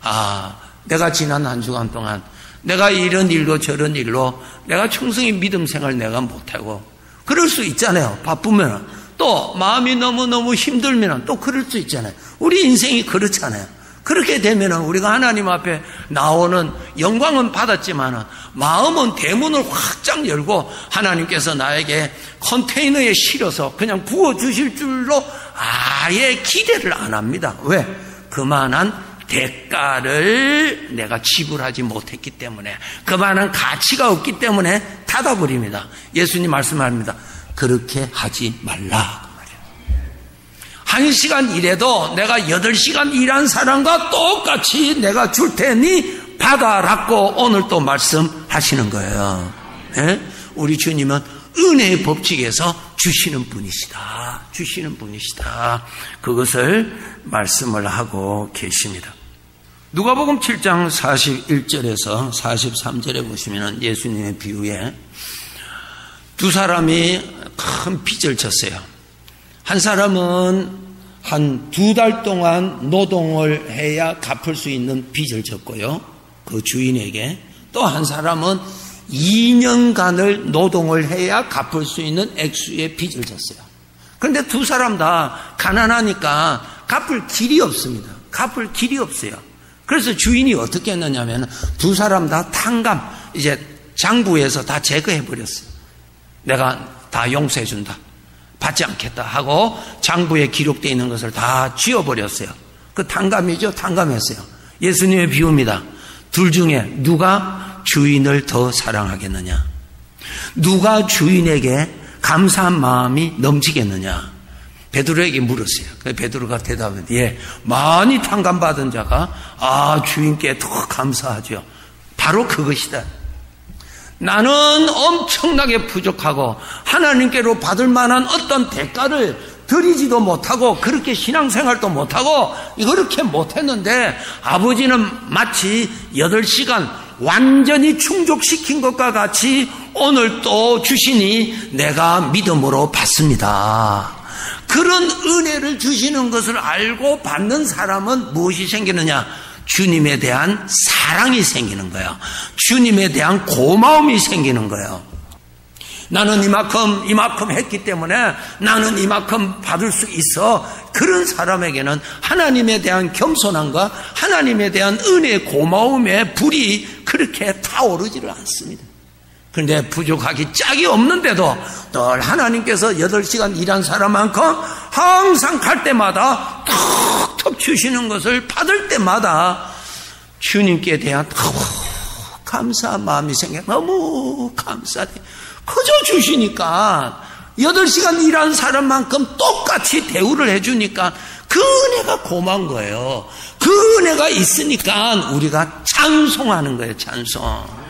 아, 내가 지난 한 주간 동안 내가 이런 일로 저런 일로 내가 충성히 믿음 생활 내가 못하고 그럴 수 있잖아요. 바쁘면 또 마음이 너무너무 힘들면 또 그럴 수 있잖아요. 우리 인생이 그렇잖아요. 그렇게 되면 우리가 하나님 앞에 나오는 영광은 받았지만 마음은 대문을 확장 열고 하나님께서 나에게 컨테이너에 실어서 그냥 부어주실 줄로 아예 기대를 안 합니다. 왜? 그만한 대가를 내가 지불하지 못했기 때문에, 그만한 가치가 없기 때문에 닫아버립니다. 예수님 말씀합니다. 그렇게 하지 말라. 1시간 일해도 내가 8시간 일한 사람과 똑같이 내가 줄 테니 받아라고 오늘 또 말씀하시는 거예요. 네? 우리 주님은 은혜의 법칙에서 주시는 분이시다. 주시는 분이시다. 그것을 말씀을 하고 계십니다. 누가복음 7장 41절에서 43절에 보시면 예수님의 비유에 두 사람이 큰 빚을 졌어요. 한 사람은 한 2달 동안 노동을 해야 갚을 수 있는 빚을 졌고요. 그 주인에게. 또 한 사람은 2년간을 노동을 해야 갚을 수 있는 액수의 빚을 졌어요. 그런데 두 사람 다 가난하니까 갚을 길이 없습니다. 갚을 길이 없어요. 그래서 주인이 어떻게 했느냐면 두 사람 다 탕감, 이제 장부에서 다 제거해버렸어요. 내가 다 용서해준다. 받지 않겠다 하고 장부에 기록되어 있는 것을 다 지워버렸어요. 그 탕감이죠. 탕감했어요. 예수님의 비유입니다. 둘 중에 누가 주인을 더 사랑하겠느냐? 누가 주인에게 감사한 마음이 넘치겠느냐? 베드로에게 물었어요. 그래서 베드로가 대답했는데 예, 많이 탕감받은 자가 주인께 더 감사하죠. 바로 그것이다. 나는 엄청나게 부족하고 하나님께로 받을 만한 어떤 대가를 드리지도 못하고 그렇게 신앙생활도 못하고 그렇게 못했는데 아버지는 마치 8시간 완전히 충족시킨 것과 같이 오늘 또 주시니 내가 믿음으로 받습니다. 그런 은혜를 주시는 것을 알고 받는 사람은 무엇이 생기느냐? 주님에 대한 사랑이 생기는 거예요. 주님에 대한 고마움이 생기는 거예요. 나는 이만큼 했기 때문에 나는 이만큼 받을 수 있어. 그런 사람에게는 하나님에 대한 겸손함과 하나님에 대한 은혜의 고마움의 불이 그렇게 타오르지를 않습니다. 그런데 부족하기 짝이 없는데도 늘 하나님께서 8시간 일한 사람만큼 항상 갈 때마다 톡톡 주시는 것을 받을 때마다 주님께 대한 감사한 마음이 생겨. 너무 감사해. 그저 주시니까 8시간 일한 사람만큼 똑같이 대우를 해주니까 그 은혜가 고마운 거예요. 그 은혜가 있으니까 우리가 찬송하는 거예요. 찬송.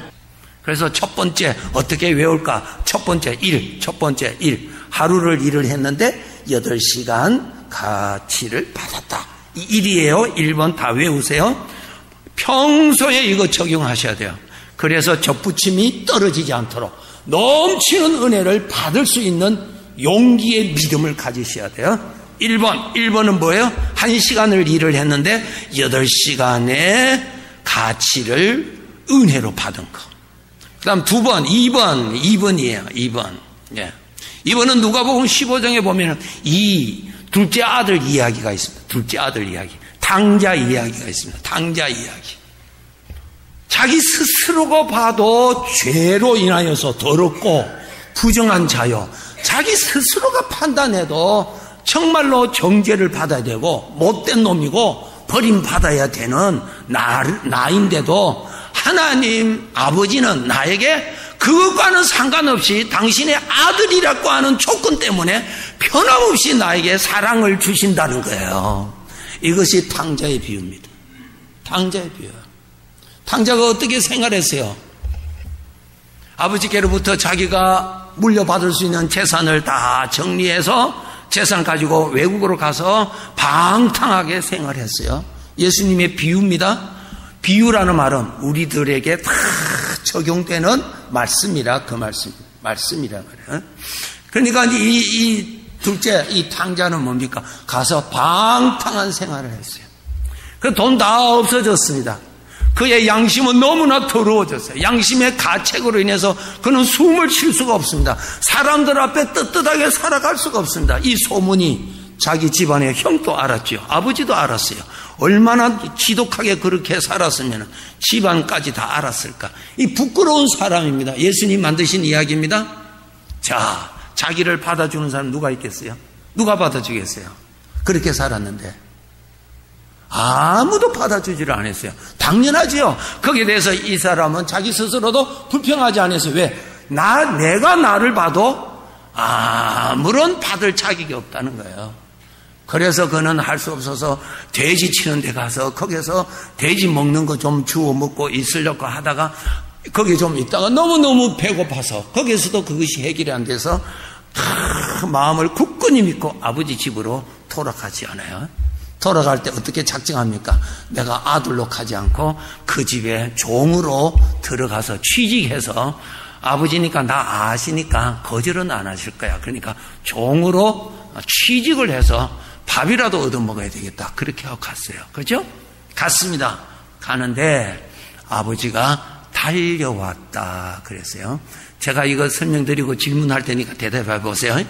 그래서 첫 번째 어떻게 외울까? 첫 번째 일. 하루를 일을 했는데 8시간 가치를 받았다. 이 일이에요. 1번 다 외우세요. 평소에 이거 적용하셔야 돼요. 그래서 접붙임이 떨어지지 않도록 넘치는 은혜를 받을 수 있는 용기의 믿음을 가지셔야 돼요. 1번은 뭐예요? 1시간을 일을 했는데 8시간의 가치를 은혜로 받은 거. 그 다음 2번이에요. 2번. 예. 2번은 누가복음 15장에 보면 이 둘째 아들 이야기가 있습니다. 둘째 아들 이야기. 탕자 이야기가 있습니다. 탕자 이야기. 자기 스스로가 봐도 죄로 인하여서 더럽고 부정한 자요. 자기 스스로가 판단해도 정말로 정죄를 받아야 되고 못된 놈이고 버림받아야 되는 나인데도 하나님 아버지는 나에게 그것과는 상관없이 당신의 아들이라고 하는 조건 때문에 변함없이 나에게 사랑을 주신다는 거예요. 이것이 탕자의 비유입니다. 탕자의 비유. 탕자가 어떻게 생활했어요? 아버지께로부터 자기가 물려받을 수 있는 재산을 다 정리해서 재산 가지고 외국으로 가서 방탕하게 생활했어요. 예수님의 비유입니다. 비유라는 말은 우리들에게 다 적용되는 말씀이라 그 말씀이라 말이에요. 그러니까 이 둘째 이 탕자는 뭡니까? 가서 방탕한 생활을 했어요. 그 돈 다 없어졌습니다. 그의 양심은 너무나 더러워졌어요. 양심의 가책으로 인해서 그는 숨을 쉴 수가 없습니다. 사람들 앞에 떳떳하게 살아갈 수가 없습니다. 이 소문이 자기 집안의 형도 알았죠. 아버지도 알았어요. 얼마나 지독하게 그렇게 살았으면 집안까지 다 알았을까. 이 부끄러운 사람입니다. 예수님 만드신 이야기입니다. 자, 자기를 받아주는 사람 누가 있겠어요? 누가 받아주겠어요? 그렇게 살았는데 아무도 받아주지를 않았어요. 당연하지요. 거기에 대해서 이 사람은 자기 스스로도 불평하지 않았어요. 왜? 내가 나를 봐도 아무런 받을 자격이 없다는 거예요. 그래서 그는 할 수 없어서 돼지 치는 데 가서 거기서 돼지 먹는 거 좀 주워 먹고 있으려고 하다가 거기 좀 있다가 너무너무 배고파서 거기에서도 그것이 해결이 안 돼서 마음을 굳건히 믿고 아버지 집으로 돌아가지 않아요. 돌아갈 때 어떻게 작정합니까? 내가 아들로 가지 않고 그 집에 종으로 들어가서 취직해서 아버지니까 나 아시니까 거절은 안 하실 거야. 그러니까 종으로 취직을 해서 밥이라도 얻어먹어야 되겠다. 그렇게 하고 갔어요. 그렇죠? 갔습니다. 가는데 아버지가 달려왔다 그랬어요. 제가 이거 설명드리고 질문할 테니까 대답해 보세요.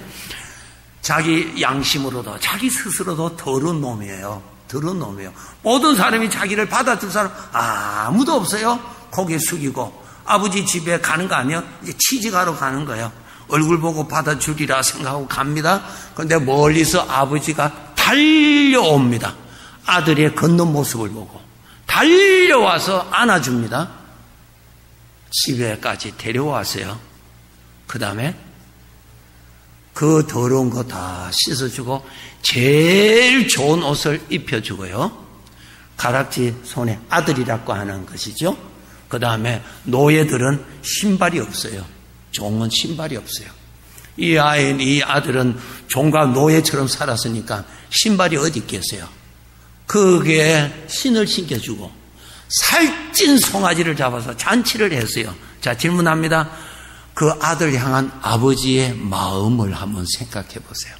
자기 양심으로도 자기 스스로도 더러운 놈이에요. 더러운 놈이에요. 모든 사람이 자기를 받아줄 사람 아무도 없어요. 고개 숙이고 아버지 집에 가는 거 아니에요? 이제 취직하러 가는 거예요. 얼굴 보고 받아주리라 생각하고 갑니다. 그런데 멀리서 아버지가 달려옵니다. 아들의 걷는 모습을 보고 달려와서 안아줍니다. 집에까지 데려왔어요. 그 다음에 그 더러운 거 다 씻어주고 제일 좋은 옷을 입혀주고요. 가락지 손에 아들이라고 하는 것이죠. 그 다음에 노예들은 신발이 없어요. 종은 신발이 없어요. 이 아들은 종과 노예처럼 살았으니까 신발이 어디 있겠어요. 그게 신을 신겨주고 살찐 송아지를 잡아서 잔치를 했어요. 자, 질문합니다. 그 아들 향한 아버지의 마음을 한번 생각해 보세요.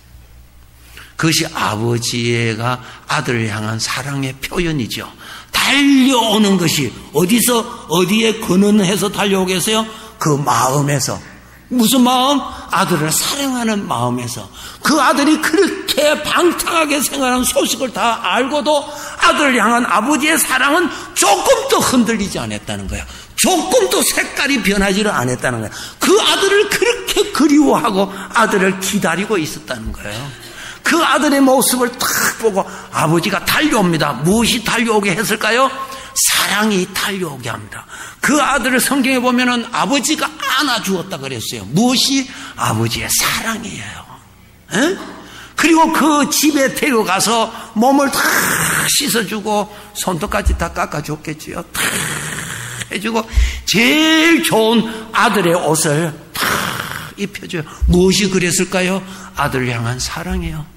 그것이 아버지가 아들을 향한 사랑의 표현이죠. 달려오는 것이 어디에 근원해서 달려오겠어요? 그 마음에서. 무슨 마음? 아들을 사랑하는 마음에서. 그 아들이 그렇게 방탕하게 생활하는 소식을 다 알고도 아들을 향한 아버지의 사랑은 조금도 흔들리지 않았다는 거예요. 조금도 색깔이 변하지를 않았다는 거예요. 그 아들을 그렇게 그리워하고 아들을 기다리고 있었다는 거예요. 그 아들의 모습을 딱 보고 아버지가 달려옵니다. 무엇이 달려오게 했을까요? 사랑이 달려오게 합니다. 그 아들을 성경에 보면은 아버지가 안아주었다 그랬어요. 무엇이? 아버지의 사랑이에요. 에? 그리고 그 집에 데려가서 몸을 다 씻어주고 손톱까지 다 깎아줬겠지요. 다 해주고 제일 좋은 아들의 옷을 다 입혀줘요. 무엇이 그랬을까요? 아들을 향한 사랑이에요.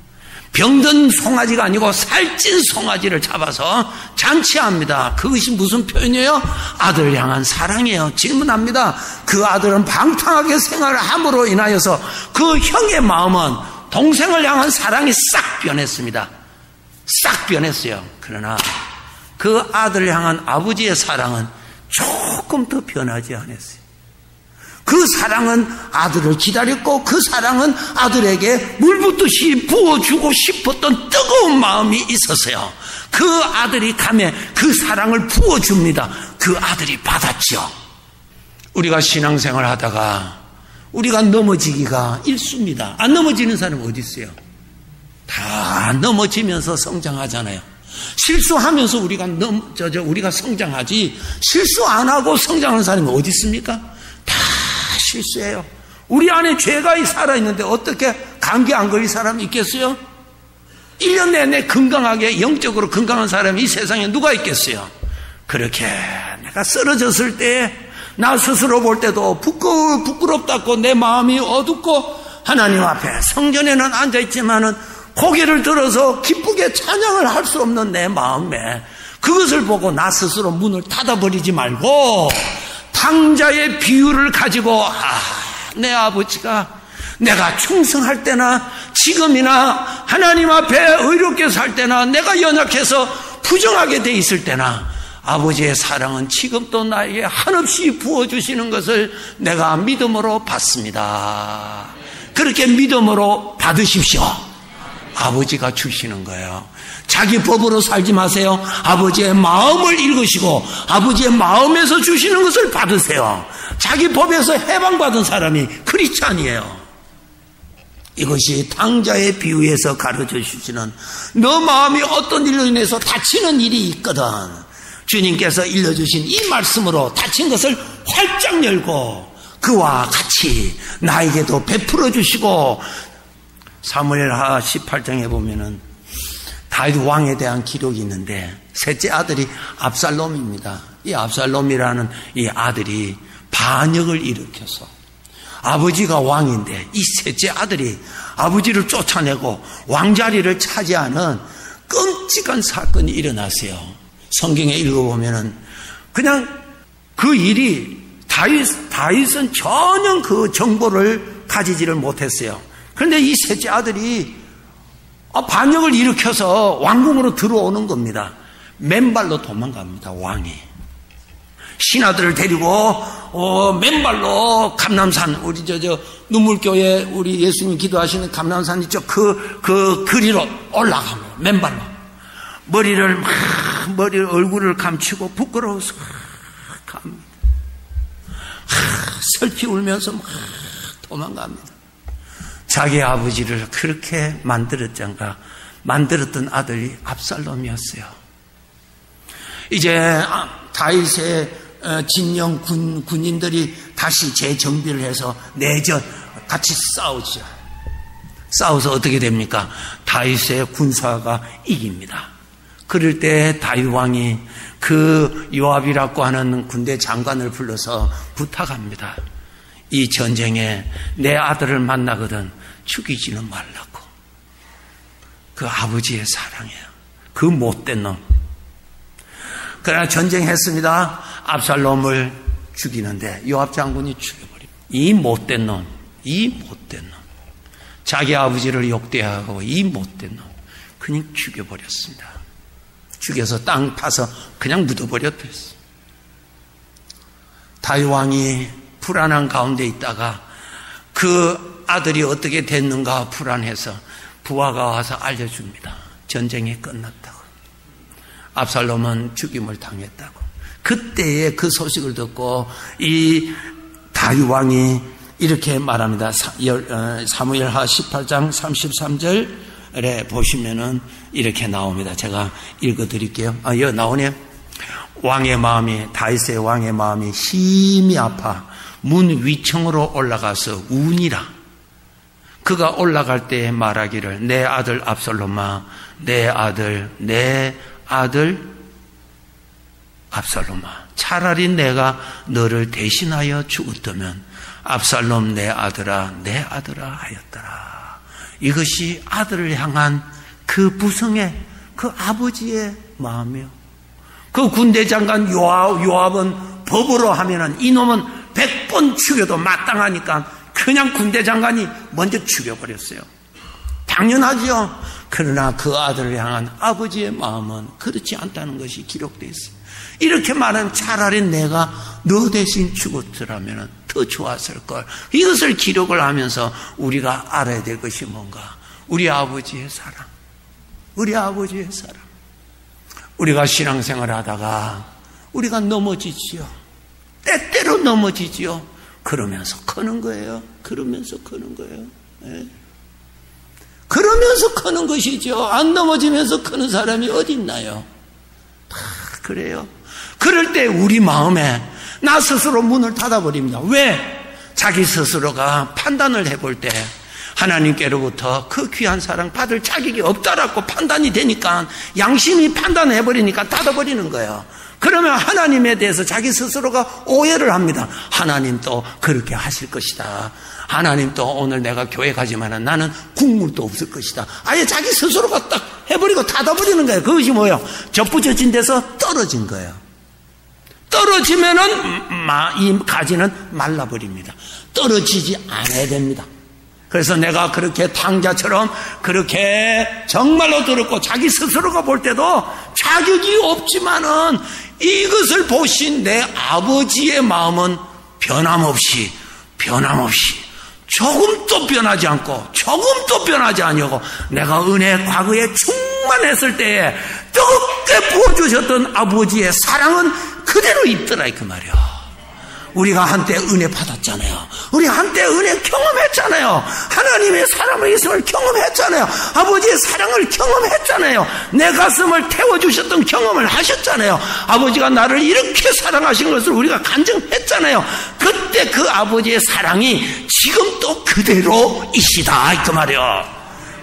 병든 송아지가 아니고 살찐 송아지를 잡아서 잔치합니다. 그것이 무슨 표현이에요? 아들을 향한 사랑이에요. 질문합니다. 그 아들은 방탕하게 생활을 함으로 인하여서 그 형의 마음은 동생을 향한 사랑이 싹 변했습니다. 싹 변했어요. 그러나 그 아들을 향한 아버지의 사랑은 조금 더 변하지 않았어요. 그 사랑은 아들을 기다렸고 그 사랑은 아들에게 물붓듯이 부어주고 싶었던 뜨거운 마음이 있었어요. 그 아들이 가면 그 사랑을 부어줍니다. 그 아들이 받았죠. 우리가 신앙생활 하다가 우리가 넘어지기가 일쑤입니다. 안 넘어지는 사람 어디 있어요? 다 넘어지면서 성장하잖아요. 실수하면서 우리가 성장하지 실수 안 하고 성장하는 사람이 어디 있습니까? 다 실수예요. 우리 안에 죄가 살아있는데 어떻게 감기 안 걸릴 사람이 있겠어요? 1년 내내 건강하게 영적으로 건강한 사람이 이 세상에 누가 있겠어요? 그렇게 내가 쓰러졌을 때 나 스스로 볼 때도 부끄럽다고 내 마음이 어둡고 하나님 앞에 성전에는 앉아있지만은 고개를 들어서 기쁘게 찬양을 할 수 없는 내 마음에 그것을 보고 나 스스로 문을 닫아버리지 말고 탕자의 비유를 가지고 내 아버지가 내가 충성할 때나 지금이나 하나님 앞에 의롭게 살 때나 내가 연약해서 부정하게 돼 있을 때나 아버지의 사랑은 지금도 나에게 한없이 부어주시는 것을 내가 믿음으로 받습니다. 그렇게 믿음으로 받으십시오. 아버지가 주시는 거예요. 자기 법으로 살지 마세요. 아버지의 마음을 읽으시고 아버지의 마음에서 주시는 것을 받으세요. 자기 법에서 해방받은 사람이 크리스찬이에요. 이것이 탕자의 비유에서 가르쳐 주시는 너 마음이 어떤 일로 인해서 다치는 일이 있거든. 주님께서 일러주신 이 말씀으로 다친 것을 활짝 열고 그와 같이 나에게도 베풀어 주시고 사무엘하 18장에 보면은 다윗 왕에 대한 기록이 있는데 셋째 아들이 압살롬입니다. 이 압살롬이라는 이 아들이 반역을 일으켜서 아버지가 왕인데 이 셋째 아들이 아버지를 쫓아내고 왕자리를 차지하는 끔찍한 사건이 일어났어요. 성경에 읽어보면은 그냥 그 일이 다윗은 전혀 그 정보를 가지지를 못했어요. 그런데 이 셋째 아들이 반역을 일으켜서 왕궁으로 들어오는 겁니다. 맨발로 도망갑니다. 왕이 신하들을 데리고 맨발로 감람산 우리 눈물교회 우리 예수님 기도하시는 감람산 있죠. 그 거리로 올라갑니다. 맨발로 머리를 얼굴을 감추고 부끄러워서 갑니다. 슬피 울면서 막 도망갑니다. 자기 아버지를 그렇게 만들었던 아들이 압살롬이었어요. 이제 다윗의 진영 군인들이 다시 재정비를 해서 내전 같이 싸우죠. 싸워서 어떻게 됩니까? 다윗의 군사가 이깁니다. 그럴 때 다윗 왕이 그 요압이라고 하는 군대 장관을 불러서 부탁합니다. 이 전쟁에 내 아들을 만나거든 죽이지는 말라고. 그 아버지의 사랑이에요. 그 못된 놈. 그러나 전쟁했습니다. 압살롬을 죽이는데 요압 장군이 죽여버립니다. 이 못된 놈. 자기 아버지를 욕대하고 이 못된 놈. 그냥 죽여버렸습니다. 죽여서 땅 파서 그냥 묻어버렸어요. 다윗 왕이 불안한 가운데 있다가 그 아들이 어떻게 됐는가 불안해서 부하가 와서 알려줍니다. 전쟁이 끝났다고. 압살롬은 죽임을 당했다고. 그때의 그 소식을 듣고 이 다윗 왕이 이렇게 말합니다. 사무엘하 18장 33절에 보시면은 이렇게 나옵니다. 제가 읽어드릴게요. 여기 나오네요. 왕의 마음이, 다윗의 왕의 마음이 심히 아파 문 위층으로 올라가서 우니라. 그가 올라갈 때 말하기를 내 아들 압살롬아, 내 아들 압살롬아, 차라리 내가 너를 대신하여 죽었다면 압살롬 내 아들아 하였더라. 이것이 아들을 향한 그 부성의 그 아버지의 마음이요. 그 군대 장관 요압은 법으로 하면은 이놈은 100번 죽여도 마땅하니까 그냥 군대 장관이 먼저 죽여버렸어요. 당연하죠. 그러나 그 아들을 향한 아버지의 마음은 그렇지 않다는 것이 기록되어 있어요. 이렇게 말하면 차라리 내가 너 대신 죽었더라면 더 좋았을걸. 이것을 기록을 하면서 우리가 알아야 될 것이 뭔가? 우리 아버지의 사랑. 우리 아버지의 사랑. 우리가 신앙생활을 하다가 우리가 넘어지지요. 때때로 넘어지지요. 그러면서 크는 거예요. 그러면서 크는 거예요. 네. 그러면서 크는 것이죠. 안 넘어지면서 크는 사람이 어디 있나요? 다 그래요. 그럴 때 우리 마음에 나 스스로 문을 닫아버립니다. 왜? 자기 스스로가 판단을 해볼 때 하나님께로부터 그 귀한 사랑 받을 자격이 없다라고 판단이 되니까 양심이 판단해버리니까 닫아버리는 거예요. 그러면 하나님에 대해서 자기 스스로가 오해를 합니다. 하나님도 그렇게 하실 것이다. 하나님도 오늘 내가 교회 가지만은 나는 국물도 없을 것이다. 아예 자기 스스로가 딱 해버리고 닫아버리는 거예요. 그것이 뭐예요? 젖부젖진 데서 떨어진 거예요. 떨어지면은 이 가지는 말라버립니다. 떨어지지 않아야 됩니다. 그래서 내가 그렇게 탕자처럼 그렇게 정말로 들었고 자기 스스로가 볼 때도 자격이 없지만은 이것을 보신 내 아버지의 마음은 변함없이 조금도 변하지 않고 조금도 변하지 아니하고 내가 은혜 과거에 충만했을 때에 뜨겁게 부어주셨던 아버지의 사랑은 그대로 있더라 그 말이야. 우리가 한때 은혜 받았잖아요. 우리 한때 은혜 경험했잖아요. 하나님의 사랑의 있음을 경험했잖아요. 아버지의 사랑을 경험했잖아요. 내 가슴을 태워주셨던 경험을 하셨잖아요. 아버지가 나를 이렇게 사랑하신 것을 우리가 간증했잖아요. 그때 그 아버지의 사랑이 지금 또 그대로 이시다 그 말이요.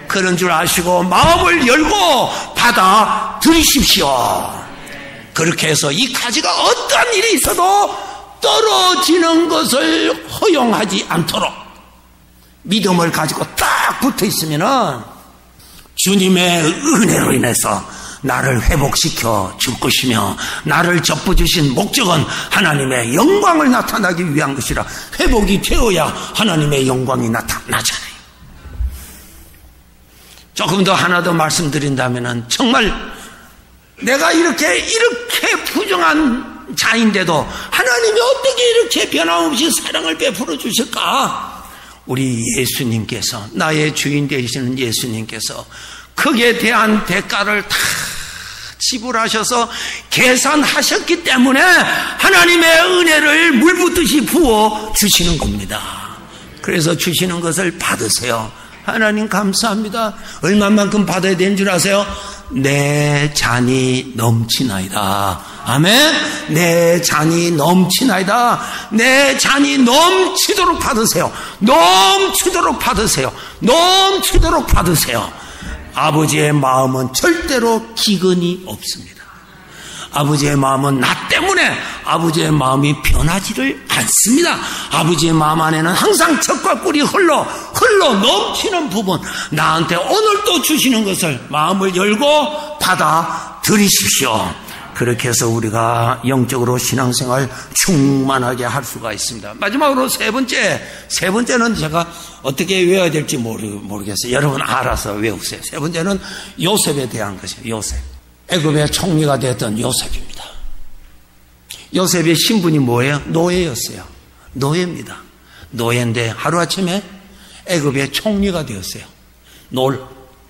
그런 줄 아시고 마음을 열고 받아들이십시오. 그렇게 해서 이 가지가 어떠한 일이 있어도 떨어지는 것을 허용하지 않도록 믿음을 가지고 딱 붙어 있으면은 주님의 은혜로 인해서 나를 회복시켜 줄 것이며 나를 접어주신 목적은 하나님의 영광을 나타나기 위한 것이라 회복이 되어야 하나님의 영광이 나타나잖아요. 조금 더 하나 더 말씀드린다면은 정말 내가 이렇게 부정한 자인데도 하나님이 어떻게 이렇게 변함없이 사랑을 베풀어 주실까? 우리 예수님께서 나의 주인 되시는 예수님께서 그에 대한 대가를 다 지불하셔서 계산하셨기 때문에 하나님의 은혜를 물붓듯이 부어 주시는 겁니다. 그래서 주시는 것을 받으세요. 하나님 감사합니다. 얼마만큼 받아야 되는 줄 아세요? 내 잔이 넘치나이다. 아멘. 내 잔이 넘치나이다. 내 잔이 넘치도록 받으세요. 넘치도록 받으세요. 넘치도록 받으세요. 아버지의 마음은 절대로 기근이 없습니다. 아버지의 마음은 나 때문에 아버지의 마음이 변하지를 않습니다. 아버지의 마음 안에는 항상 젖과 꿀이 흘러 넘치는 부분, 나한테 오늘 또 주시는 것을 마음을 열고 받아들이십시오. 그렇게 해서 우리가 영적으로 신앙생활 충만하게 할 수가 있습니다. 마지막으로 세 번째는 제가 어떻게 외워야 될지 모르겠어요. 여러분 알아서 외우세요. 세 번째는 요셉에 대한 것이에요. 요셉. 애굽의 총리가 되었던 요셉입니다. 요셉의 신분이 뭐예요? 노예였어요. 노예입니다. 노예인데 하루아침에 애굽의 총리가 되었어요.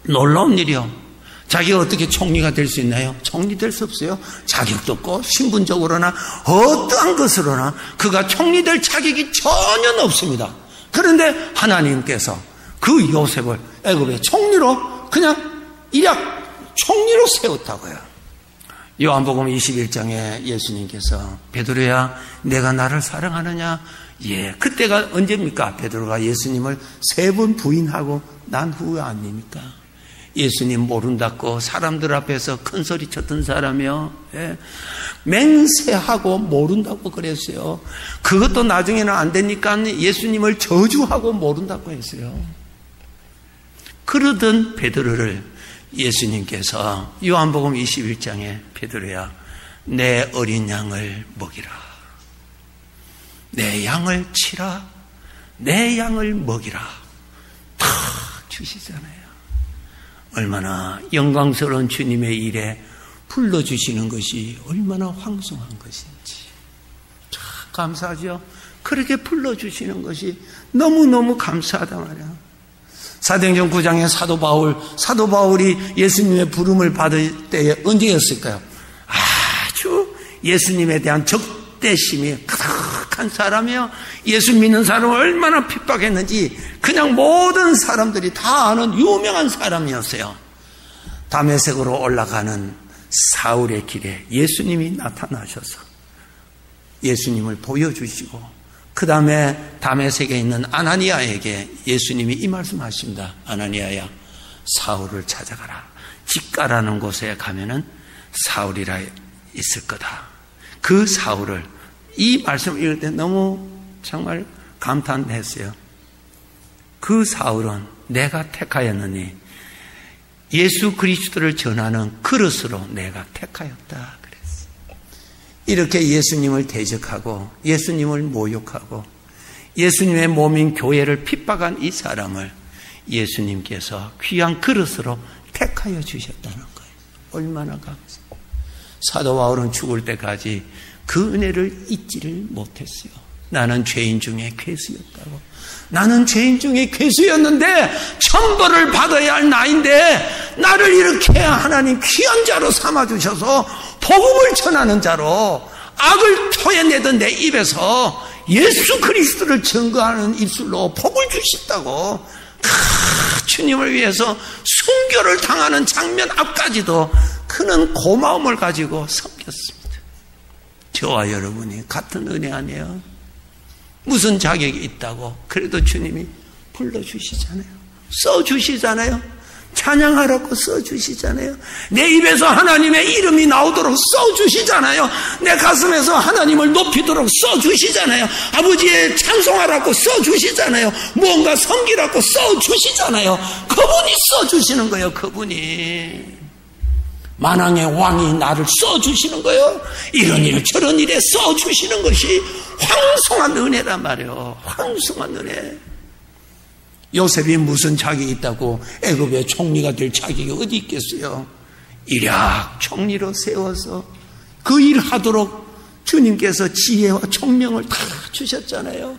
놀라운 일이요. 자기가 어떻게 총리가 될 수 있나요? 총리 될 수 없어요. 자격도 없고 신분적으로나 어떠한 것으로나 그가 총리 될 자격이 전혀 없습니다. 그런데 하나님께서 그 요셉을 애굽의 총리로 그냥 일약 총리로 세웠다고요. 요한복음 21장에 예수님께서 베드로야 내가 나를 사랑하느냐? 예, 그때가 언제입니까? 베드로가 예수님을 3번 부인하고 난 후에 아닙니까? 예수님 모른다고 사람들 앞에서 큰 소리 쳤던 사람이요. 예. 맹세하고 모른다고 그랬어요. 그것도 나중에는 안 되니까 예수님을 저주하고 모른다고 했어요. 그러던 베드로를 예수님께서 요한복음 21장에 베드로야 내 어린 양을 먹이라. 내 양을 치라. 내 양을 먹이라. 다 주시잖아요. 얼마나 영광스러운 주님의 일에 불러주시는 것이 얼마나 황송한 것인지 참 감사하죠. 그렇게 불러주시는 것이 너무너무 감사하다 말이야. 사도행전 9장에 사도 바울이 예수님의 부름을 받을 때에 언제였을까요? 아주 예수님에 대한 적대심이 가득한 사람이요. 예수 믿는 사람을 얼마나 핍박했는지 그냥 모든 사람들이 다 아는 유명한 사람이었어요. 다메섹으로 올라가는 사울의 길에 예수님이 나타나셔서 예수님을 보여주시고 그 다음에 다메섹에 있는 아나니아에게 예수님이 이 말씀하십니다. 아나니아야 사울을 찾아가라. 직가라는 곳에 가면은 사울이라 있을 거다. 그 사울을 이 말씀을 읽을 때 너무 정말 감탄했어요. 그 사울은 내가 택하였느니 예수 그리스도를 전하는 그릇으로 내가 택하였다 그랬어요. 이렇게 예수님을 대적하고 예수님을 모욕하고 예수님의 몸인 교회를 핍박한 이 사람을 예수님께서 귀한 그릇으로 택하여 주셨다는 거예요. 얼마나 감사해요. 사도 바울은 죽을 때까지 그 은혜를 잊지를 못했어요. 나는 죄인 중에 괴수였다고. 나는 죄인 중에 괴수였는데 천벌을 받아야 할 나인데 나를 이렇게 하나님 귀한 자로 삼아주셔서 복음을 전하는 자로 악을 토해내던 내 입에서 예수 그리스도를 증거하는 입술로 복을 주셨다고. 주님을 위해서 순교를 당하는 장면 앞까지도 그는 고마움을 가지고 섬겼습니다. 저와 여러분이 같은 은혜 아니에요? 무슨 자격이 있다고 그래도 주님이 불러주시잖아요. 써주시잖아요. 찬양하라고 써주시잖아요. 내 입에서 하나님의 이름이 나오도록 써주시잖아요. 내 가슴에서 하나님을 높이도록 써주시잖아요. 아버지의 찬송하라고 써주시잖아요. 무언가 섬기라고 써주시잖아요. 그분이 써주시는 거예요. 그분이 만왕의 왕이 나를 써주시는 거예요. 이런 일 저런 일에 써주시는 것이 황송한 은혜란 말이에요. 황송한 은혜. 요셉이 무슨 자격이 있다고 애굽의 총리가 될 자격이 어디 있겠어요? 일약 총리로 세워서 그 일 하도록 주님께서 지혜와 총명을 다 주셨잖아요.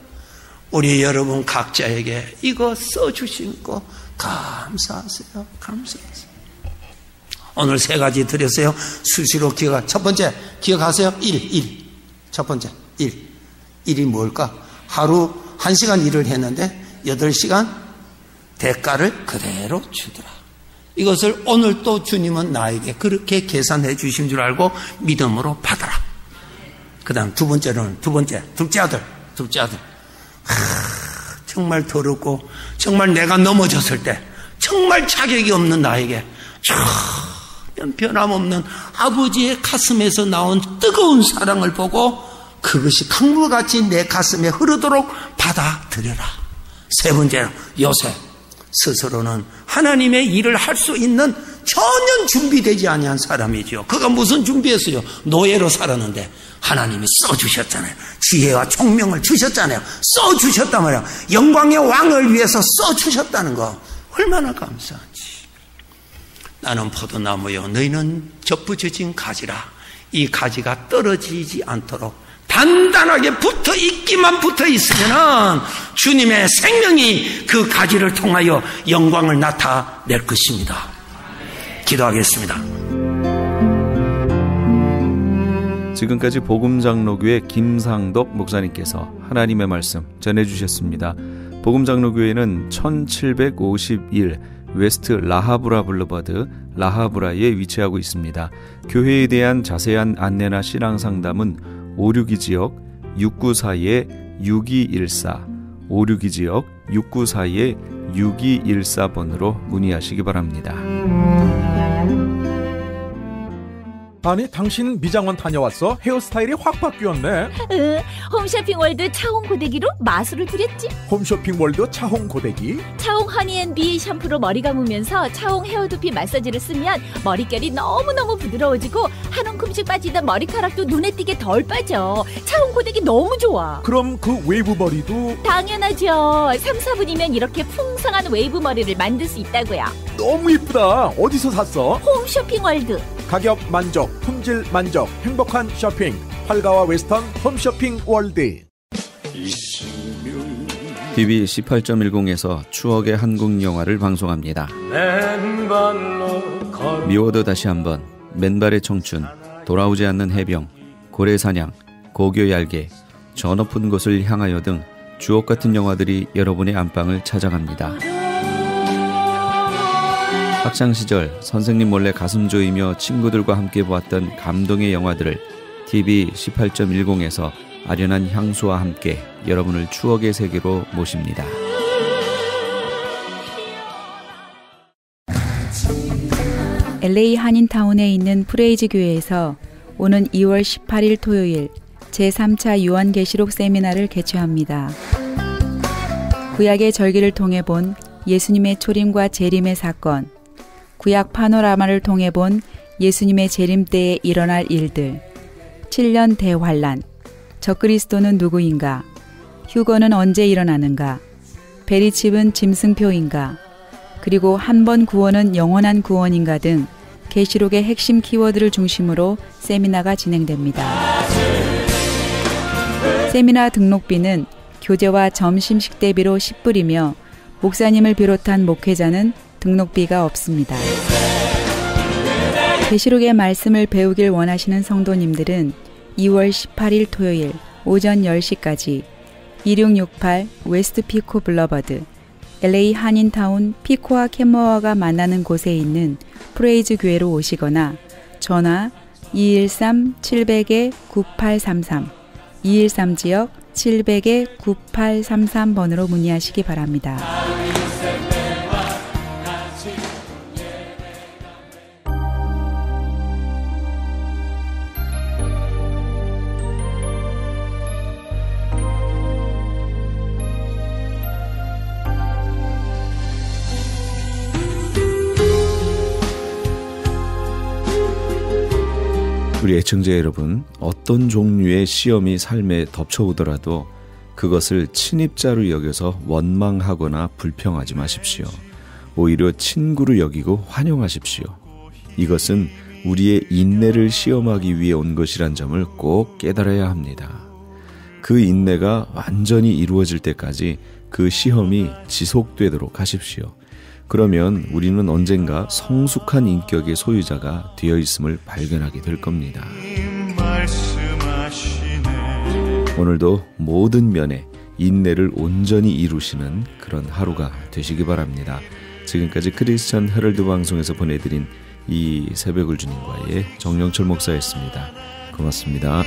우리 여러분 각자에게 이거 써주신 거 감사하세요. 감사하세요. 오늘 3가지 드렸어요. 수시로 첫 번째 기억하세요? 1. 첫 번째 1이 뭘까? 하루 1시간 일을 했는데 8시간 대가를 그대로 주더라. 이것을 오늘 또 주님은 나에게 그렇게 계산해 주신 줄 알고 믿음으로 받아라. 그 다음 둘째 아들. 정말 더럽고 정말 내가 넘어졌을 때 정말 자격이 없는 나에게 변함없는 아버지의 가슴에서 나온 뜨거운 사랑을 보고 그것이 강물같이 내 가슴에 흐르도록 받아들여라. 3번째로 요셉. 스스로는 하나님의 일을 할 수 있는 전혀 준비되지 아니한 사람이죠. 그가 무슨 준비했어요? 노예로 살았는데 하나님이 써주셨잖아요. 지혜와 총명을 주셨잖아요. 써주셨단 말이에요. 영광의 왕을 위해서 써주셨다는 거 얼마나 감사한지. 나는 포도나무요 너희는 접붙여진 가지라. 이 가지가 떨어지지 않도록 단단하게 붙어 있으면 주님의 생명이 그 가지를 통하여 영광을 나타낼 것입니다. 기도하겠습니다. 지금까지 복음장로교회 김상덕 목사님께서 하나님의 말씀 전해주셨습니다. 복음장로교회는 1751 웨스트 라하브라 블루버드 라하브라에 위치하고 있습니다. 교회에 대한 자세한 안내나 신앙 상담은 562지역 694-6214 562지역 694-6214번으로 문의하시기 바랍니다. 아니 당신 미장원 다녀왔어? 헤어스타일이 확 바뀌었네. 홈쇼핑 월드 차홍 고데기로 마술을 부렸지. 홈쇼핑 월드 차홍 고데기? 차홍 허니앤비 샴푸로 머리 감으면서 차홍 헤어두피 마사지를 쓰면 머릿결이 너무너무 부드러워지고 한 움큼씩 빠지던 머리카락도 눈에 띄게 덜 빠져. 차홍 고데기 너무 좋아. 그럼 그 웨이브 머리도? 당연하죠. 3, 4분이면 이렇게 풍성한 웨이브 머리를 만들 수 있다고요. 너무 이쁘다. 어디서 샀어? 홈쇼핑 월드. 가격 만족, 품질 만족, 행복한 쇼핑. 활가와 웨스턴 홈쇼핑 월드. TV 18.10에서 추억의 한국 영화를 방송합니다. 미워도 다시 한번, 맨발의 청춘, 돌아오지 않는 해병, 고래사냥, 고교 얄개, 저 높은 곳을 향하여 등 주옥같은 영화들이 여러분의 안방을 찾아갑니다. 학창시절 선생님 몰래 가슴 조이며 친구들과 함께 보았던 감동의 영화들을 TV 18.10에서 아련한 향수와 함께 여러분을 추억의 세계로 모십니다. LA 한인타운에 있는 프레이즈 교회에서 오는 2월 18일 토요일 제3차 요한계시록 세미나를 개최합니다. 구약의 절기를 통해 본 예수님의 초림과 재림의 사건, 구약 파노라마를 통해 본 예수님의 재림 때에 일어날 일들, 7년 대환란, 적그리스도는 누구인가, 휴거는 언제 일어나는가, 베리칩은 짐승표인가, 그리고 한 번 구원은 영원한 구원인가 등 계시록의 핵심 키워드를 중심으로 세미나가 진행됩니다. 세미나 등록비는 교재와 점심 식대비로 10불이며 목사님을 비롯한 목회자는 등록비가 없습니다. 계시록의 말씀을 배우길 원하시는 성도님들은 2월 18일 토요일 오전 10시까지 2668 웨스트 피코 블러버드 LA 한인타운 피코와 캔머어가 만나는 곳에 있는 프레이즈 교회로 오시거나 전화 213-700-9833 213지역 700-9833번으로 문의하시기 바랍니다. 우리 애청자 여러분, 어떤 종류의 시험이 삶에 덮쳐오더라도 그것을 친입자로 여겨서 원망하거나 불평하지 마십시오. 오히려 친구로 여기고 환영하십시오. 이것은 우리의 인내를 시험하기 위해 온 것이란 점을 꼭 깨달아야 합니다. 그 인내가 완전히 이루어질 때까지 그 시험이 지속되도록 하십시오. 그러면 우리는 언젠가 성숙한 인격의 소유자가 되어 있음을 발견하게 될 겁니다. 오늘도 모든 면에 인내를 온전히 이루시는 그런 하루가 되시기 바랍니다. 지금까지 크리스천 헤럴드 방송에서 보내드린 이 새벽을 주님과의 정영철 목사였습니다. 고맙습니다.